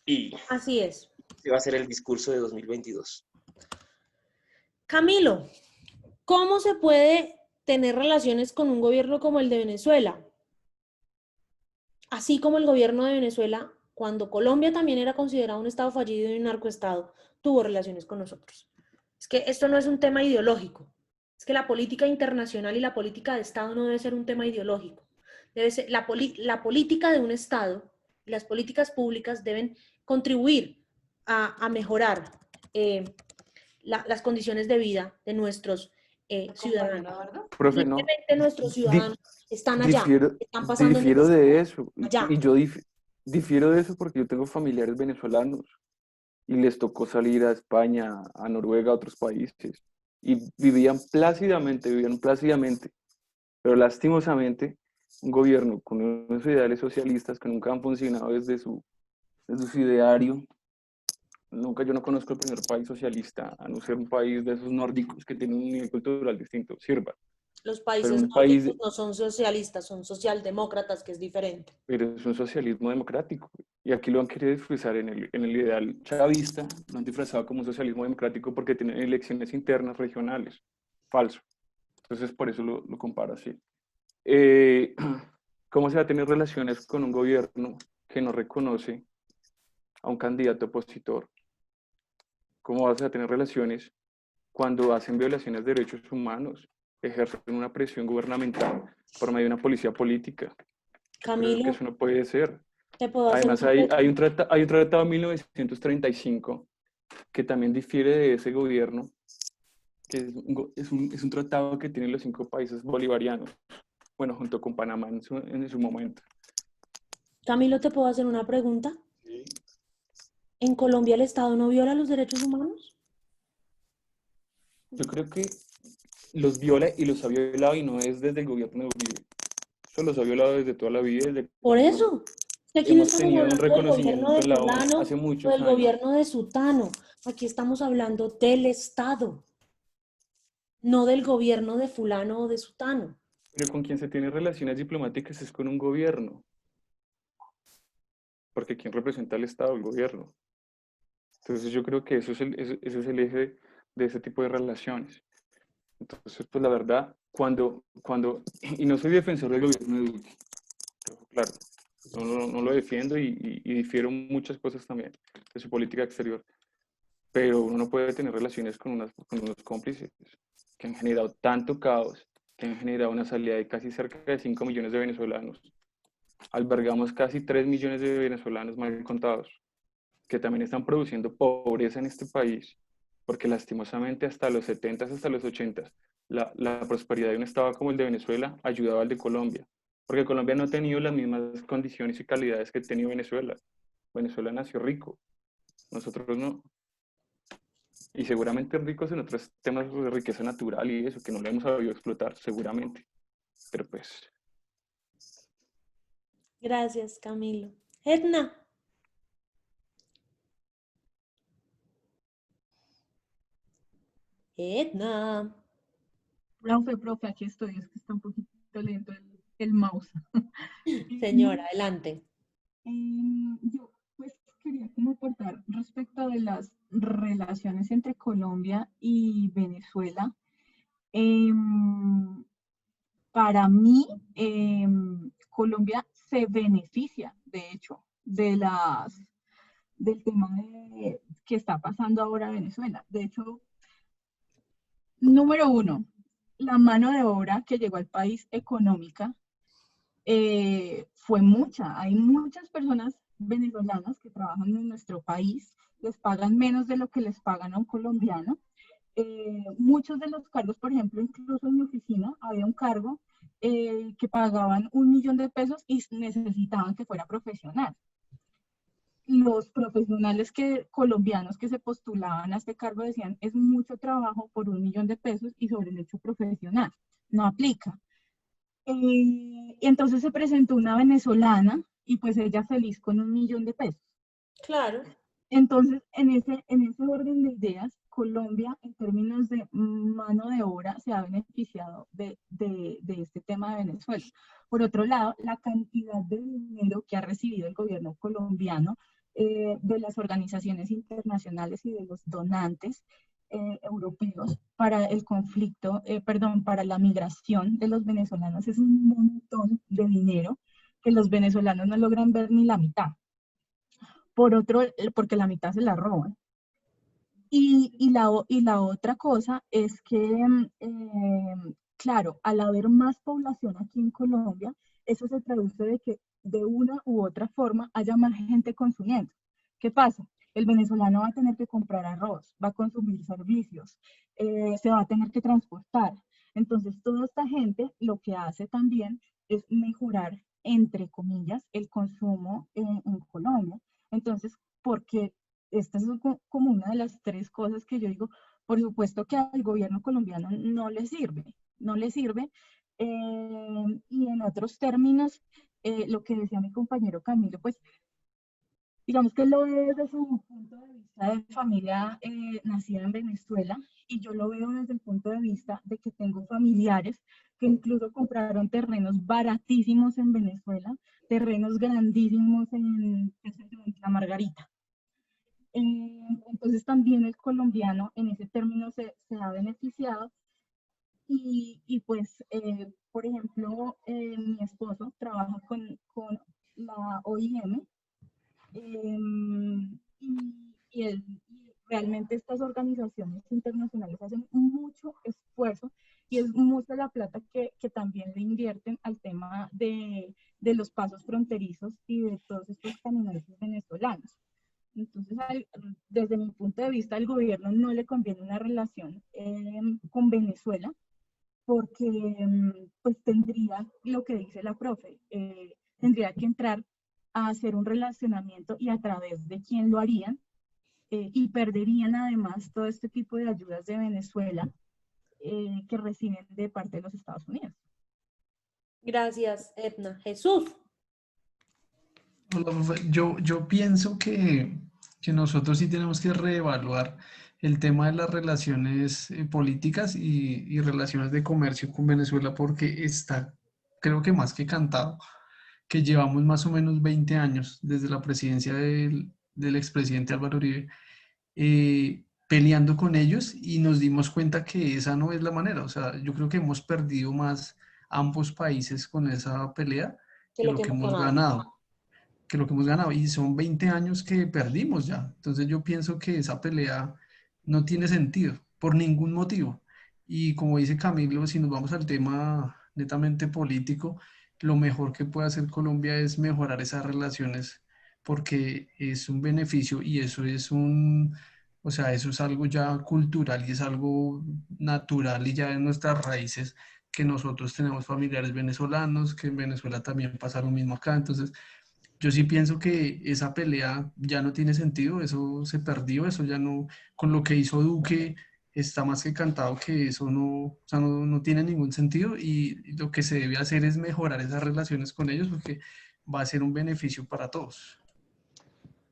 Y así es. Ese va a ser el discurso de 2022. Camilo, ¿cómo se puede tener relaciones con un gobierno como el de Venezuela? Así como el gobierno de Venezuela, cuando Colombia también era considerado un estado fallido y un narcoestado, tuvo relaciones con nosotros. Es que esto no es un tema ideológico. Es que la política internacional y la política de Estado no debe ser un tema ideológico. Debe ser, la política de un Estado y las políticas públicas deben contribuir a mejorar las condiciones de vida de nuestros ciudadanos. Profe, no. Nuestros ciudadanos están allá, están pasando difiero de eso. Allá. Y yo difiero de eso porque yo tengo familiares venezolanos y les tocó salir a España, a Noruega, a otros países, y vivían plácidamente, pero lastimosamente un gobierno con unos ideales socialistas que nunca han funcionado desde su ideario. Yo no conozco el primer país socialista, a no ser un país de esos nórdicos que tienen un nivel cultural distinto, sirva. Los países nórdicos no son socialistas, son socialdemócratas, que es diferente. Pero es un socialismo democrático. Y aquí lo han querido disfrazar en el ideal chavista, lo han disfrazado como un socialismo democrático porque tienen elecciones internas regionales. Falso. Entonces, por eso lo comparo así. ¿Cómo se va a tener relaciones con un gobierno que no reconoce a un candidato opositor? ¿Cómo vas a tener relaciones cuando hacen violaciones de derechos humanos, ejercen una presión gubernamental por medio de una policía política? Camilo, creo que eso no puede ser. Además, hay un tratado de 1935 que también difiere de ese gobierno, que es un tratado que tienen los 5 países bolivarianos, bueno, junto con Panamá en su momento. Camilo, ¿te puedo hacer una pregunta? Sí. ¿En Colombia el Estado no viola los derechos humanos? Yo creo que los viola y los ha violado, y no es desde el gobierno de Uribe. Eso los ha violado desde toda la vida. Por eso. Aquí no estamos hablando del gobierno de fulano hace muchos o del años. gobierno de sutano. Aquí estamos hablando del Estado, no del gobierno de fulano o de sutano. pero con quien se tiene relaciones diplomáticas es con un gobierno, porque ¿quién representa al Estado? El gobierno. Entonces yo creo que ese es el eje de ese tipo de relaciones. Entonces, pues la verdad, y no soy defensor del gobierno de Duque, claro, no lo defiendo y difiero muchas cosas también de su política exterior, pero uno no puede tener relaciones con unos cómplices que han generado tanto caos, que han generado una salida de casi cerca de 5 millones de venezolanos. Albergamos casi 3 millones de venezolanos mal contados, que también están produciendo pobreza en este país, porque lastimosamente hasta los 70s, hasta los 80s, la prosperidad de un estado como el de Venezuela ayudaba al de Colombia, porque Colombia no ha tenido las mismas condiciones y calidades que ha tenido Venezuela. Venezuela nació rico, nosotros no. Y seguramente ricos en otros temas de riqueza natural y eso, que no lo hemos sabido explotar, seguramente. Pero pues... Gracias, Camilo. Edna. Edna. Profe, aquí estoy, es que está un poquito lento el mouse. Señora, adelante. Yo pues quería como aportar respecto de las relaciones entre Colombia y Venezuela. Para mí, Colombia se beneficia, de hecho, del tema que está pasando ahora en Venezuela. De hecho, número uno, la mano de obra que llegó al país económica fue mucha. Hay muchas personas venezolanas que trabajan en nuestro país, les pagan menos de lo que les pagan a un colombiano. Muchos de los cargos, por ejemplo, incluso en mi oficina había un cargo que pagaban 1 millón de pesos y necesitaban que fuera profesional. Los profesionales colombianos que se postulaban a este cargo decían, es mucho trabajo por 1 millón de pesos y sobre el hecho profesional, no aplica. Y entonces se presentó una venezolana y pues ella feliz con 1 millón de pesos. Claro. Entonces, en ese orden de ideas, Colombia, en términos de mano de obra, se ha beneficiado de este tema de Venezuela. Por otro lado, la cantidad de dinero que ha recibido el gobierno colombiano de las organizaciones internacionales y de los donantes europeos para el conflicto, para la migración de los venezolanos es un montón de dinero que los venezolanos no logran ver ni la mitad. Por otro, porque la mitad se la roban. Y la otra cosa es que, claro, al haber más población aquí en Colombia, eso se traduce de que de una u otra forma haya más gente consumiendo. ¿Qué pasa? El venezolano va a tener que comprar arroz, va a consumir servicios, se va a tener que transportar. Entonces, toda esta gente lo que hace también es mejorar, entre comillas, el consumo en Colombia. Entonces, porque esta es como una de las 3 cosas que yo digo, por supuesto que al gobierno colombiano no le sirve. Y en otros términos, lo que decía mi compañero Camilo, pues digamos que lo ve desde su punto de vista de familia nacida en Venezuela, y yo lo veo desde el punto de vista de que tengo familiares que incluso compraron terrenos baratísimos en Venezuela, terrenos grandísimos en La Margarita. Entonces también el colombiano en ese término se ha beneficiado y pues, por ejemplo, mi esposo trabaja con la OIM y realmente estas organizaciones internacionales hacen mucho esfuerzo y es mucha la plata que también le invierten al tema de los pasos fronterizos y de todos estos caminantes venezolanos. Entonces, desde mi punto de vista, al gobierno no le conviene una relación con Venezuela porque pues tendría, lo que dice la profe, tendría que entrar a hacer un relacionamiento y a través de quién lo harían y perderían además todo este tipo de ayudas de Venezuela que reciben de parte de los Estados Unidos. Gracias, Edna. Jesús. Yo pienso que nosotros sí tenemos que reevaluar el tema de las relaciones políticas y relaciones de comercio con Venezuela, porque está, creo que más que cantado, que llevamos más o menos 20 años desde la presidencia del expresidente Álvaro Uribe, peleando con ellos y nos dimos cuenta que esa no es la manera. O sea, yo creo que hemos perdido más ambos países con esa pelea Que que lo lo que que hemos hemos ganado. ganado, que lo que hemos ganado. Y son 20 años que perdimos ya. Entonces yo pienso que esa pelea no tiene sentido por ningún motivo. Y como dice Camilo, si nos vamos al tema netamente político, lo mejor que puede hacer Colombia es mejorar esas relaciones porque es un beneficio y eso es un, o sea, eso es algo ya cultural y es algo natural y ya de nuestras raíces que nosotros tenemos familiares venezolanos, que en Venezuela también pasa lo mismo acá. Entonces, yo sí pienso que esa pelea ya no tiene sentido, eso se perdió, eso ya no, con lo que hizo Duque, está más que cantado que eso no, o sea, no tiene ningún sentido y lo que se debe hacer es mejorar esas relaciones con ellos porque va a ser un beneficio para todos.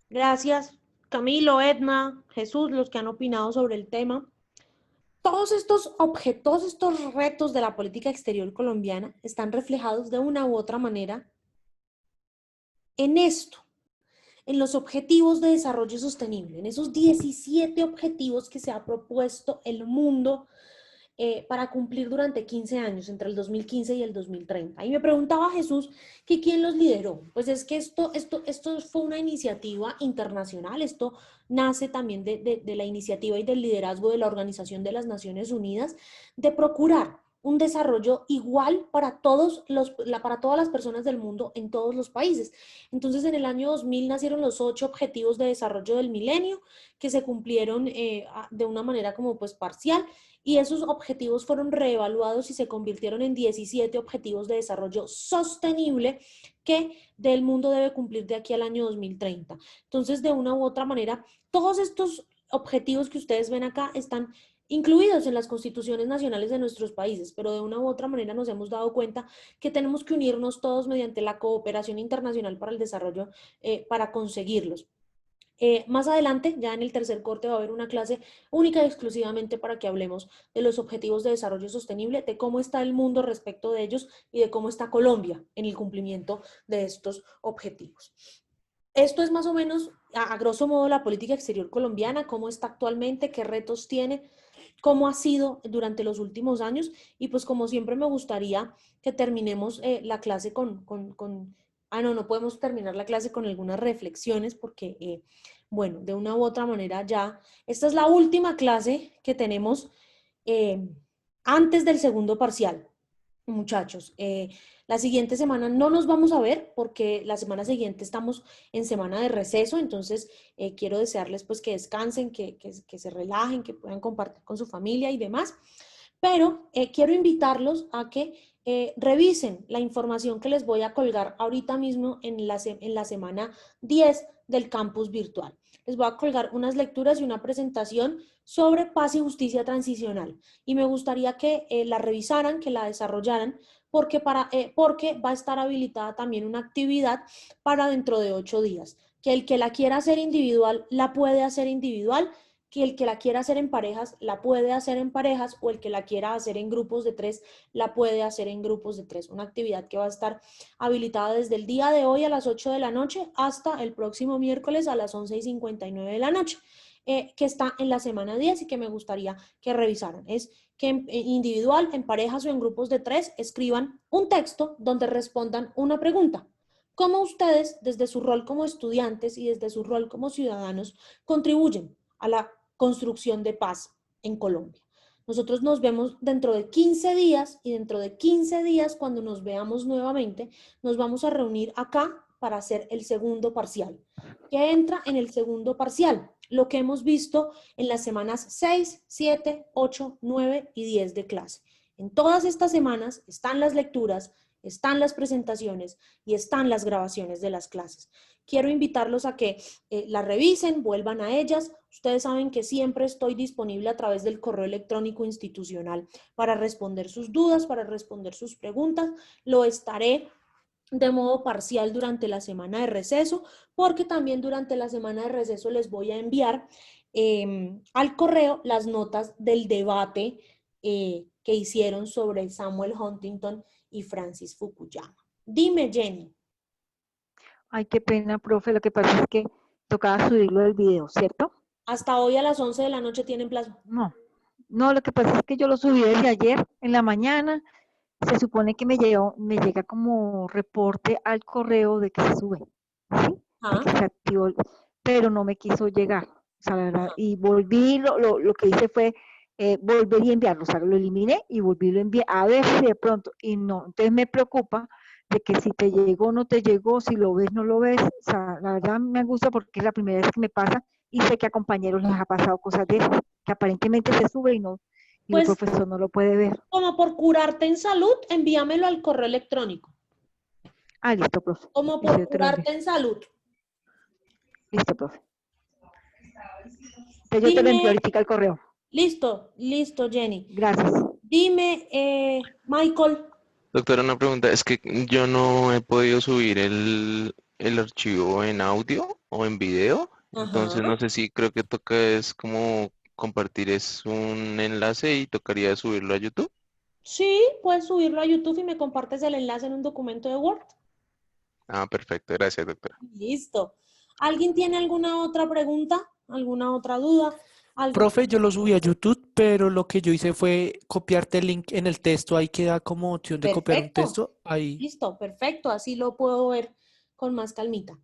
Gracias, Camilo, Edna, Jesús, los que han opinado sobre el tema. Todos estos objetos, estos retos de la política exterior colombiana están reflejados de una u otra manera en esto, en los objetivos de desarrollo sostenible, en esos 17 objetivos que se ha propuesto el mundo para cumplir durante 15 años, entre el 2015 y el 2030. Y me preguntaba Jesús que quién los lideró. Pues es que esto fue una iniciativa internacional, esto nace también de la iniciativa y del liderazgo de la Organización de las Naciones Unidas, de procurar un desarrollo igual para todas las personas del mundo en todos los países. Entonces, en el año 2000 nacieron los 8 Objetivos de Desarrollo del Milenio, que se cumplieron de una manera como pues parcial, y esos objetivos fueron reevaluados y se convirtieron en 17 Objetivos de Desarrollo Sostenible que el mundo debe cumplir de aquí al año 2030. Entonces, de una u otra manera, todos estos objetivos que ustedes ven acá están incluidos en las constituciones nacionales de nuestros países, pero de una u otra manera nos hemos dado cuenta que tenemos que unirnos todos mediante la cooperación internacional para el desarrollo para conseguirlos. Más adelante, ya en el tercer corte, va a haber una clase única y exclusivamente para que hablemos de los objetivos de desarrollo sostenible, de cómo está el mundo respecto de ellos y de cómo está Colombia en el cumplimiento de estos objetivos. Esto es más o menos, a grosso modo, la política exterior colombiana, cómo está actualmente, qué retos tiene, cómo ha sido durante los últimos años y pues como siempre me gustaría que terminemos la clase no podemos terminar la clase con algunas reflexiones porque, bueno, de una u otra manera ya, esta es la última clase que tenemos antes del segundo parcial, muchachos. La siguiente semana no nos vamos a ver porque la semana siguiente estamos en semana de receso, entonces quiero desearles pues que descansen, que se relajen, que puedan compartir con su familia y demás, pero quiero invitarlos a que revisen la información que les voy a colgar ahorita mismo en la semana 10 del campus virtual. Les voy a colgar unas lecturas y una presentación sobre paz y justicia transicional y me gustaría que la revisaran, que la desarrollaran, porque va a estar habilitada también una actividad para dentro de 8 días, que el que la quiera hacer individual la puede hacer individual, que el que la quiera hacer en parejas la puede hacer en parejas o el que la quiera hacer en grupos de 3 la puede hacer en grupos de 3. Una actividad que va a estar habilitada desde el día de hoy a las 8 de la noche hasta el próximo miércoles a las 11:59 de la noche, que está en la semana 10 y que me gustaría que revisaran. Es que individual, en parejas o en grupos de 3 escriban un texto donde respondan una pregunta. ¿Cómo ustedes, desde su rol como estudiantes y desde su rol como ciudadanos, contribuyen a la construcción de paz en Colombia? Nosotros nos vemos dentro de 15 días y dentro de 15 días, cuando nos veamos nuevamente, nos vamos a reunir acá para hacer el segundo parcial. ¿Qué entra en el segundo parcial? Lo que hemos visto en las semanas 6, 7, 8, 9 y 10 de clase. En todas estas semanas están las lecturas, están las presentaciones y están las grabaciones de las clases. Quiero invitarlos a que las revisen, vuelvan a ellas. Ustedes saben que siempre estoy disponible a través del correo electrónico institucional para responder sus dudas, para responder sus preguntas. Lo estaré de modo parcial durante la semana de receso, porque también durante la semana de receso les voy a enviar al correo las notas del debate que hicieron sobre Samuel Huntington y Francis Fukuyama. Dime, Jenny. Ay, qué pena, profe. Lo que pasa es que tocaba subirlo del video, ¿cierto? Hasta hoy a las 11 de la noche tienen plazo. No, lo que pasa es que yo lo subí desde ayer en la mañana. Se supone que me llega como reporte al correo de que se sube, ¿sí? De que se activó, pero no me quiso llegar. O sea, la verdad, y volví, lo que hice fue volver y enviarlo. O sea, lo eliminé y volví a enviar, a ver si de pronto, y no. Entonces me preocupa de que si te llegó o no te llegó, si lo ves, no lo ves. O sea, la verdad me gusta porque es la primera vez que me pasa y sé que a compañeros les ha pasado cosas de esas, que aparentemente se sube y no, y Pues, el profesor no lo puede ver. Como por curarte en salud, envíamelo al correo electrónico. Ah, listo, profe. Como por curarte en salud. Listo, profe. Entonces yo te lo envío ahorita al correo. Listo, Jenny. Gracias. Dime, Michael. Doctora, una pregunta. Es que yo no he podido subir el archivo en audio o en video. Entonces no sé si creo que toca es como compartir es un enlace y tocaría subirlo a YouTube. Sí, puedes subirlo a YouTube y me compartes el enlace en un documento de Word. Ah, perfecto. Gracias, doctora. Listo. ¿Alguien tiene alguna otra pregunta? ¿Alguna otra duda? Profe, yo lo subí a YouTube, pero lo que yo hice fue copiarte el link en el texto. Ahí queda como opción de copiar un texto. Ahí. Listo, perfecto. Así lo puedo ver con más calmita.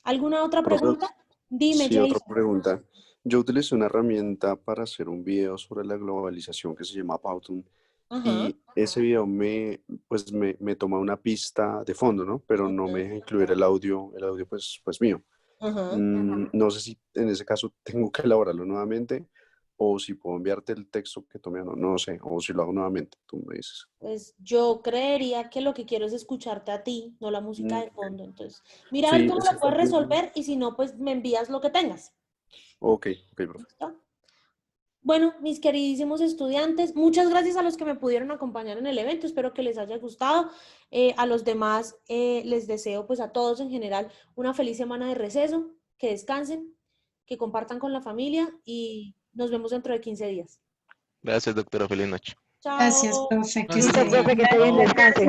¿Alguna otra Profe, pregunta? Dime, sí, Jason. otra pregunta. Yo utilicé una herramienta para hacer un video sobre la globalización que se llama Powtoon. Y ese video me toma una pista de fondo, ¿no? Pero no me deja incluir el audio pues mío. No sé si en ese caso tengo que elaborarlo nuevamente o si puedo enviarte el texto que tomé o no, no sé, o si lo hago nuevamente, tú me dices. Pues yo creería que lo que quiero es escucharte a ti, no la música de fondo. Entonces, mira a Sí, ver cómo es que lo puedes está resolver y si no, pues me envías lo que tengas. Ok, profe. Bueno, mis queridísimos estudiantes, muchas gracias a los que me pudieron acompañar en el evento, espero que les haya gustado. A los demás les deseo, pues a todos en general, una feliz semana de receso, que descansen, que compartan con la familia y nos vemos dentro de 15 días. Gracias, doctora. Feliz noche. Chao. Gracias, profe. Que Listo, esté profe, bien. que esté bien, descanse.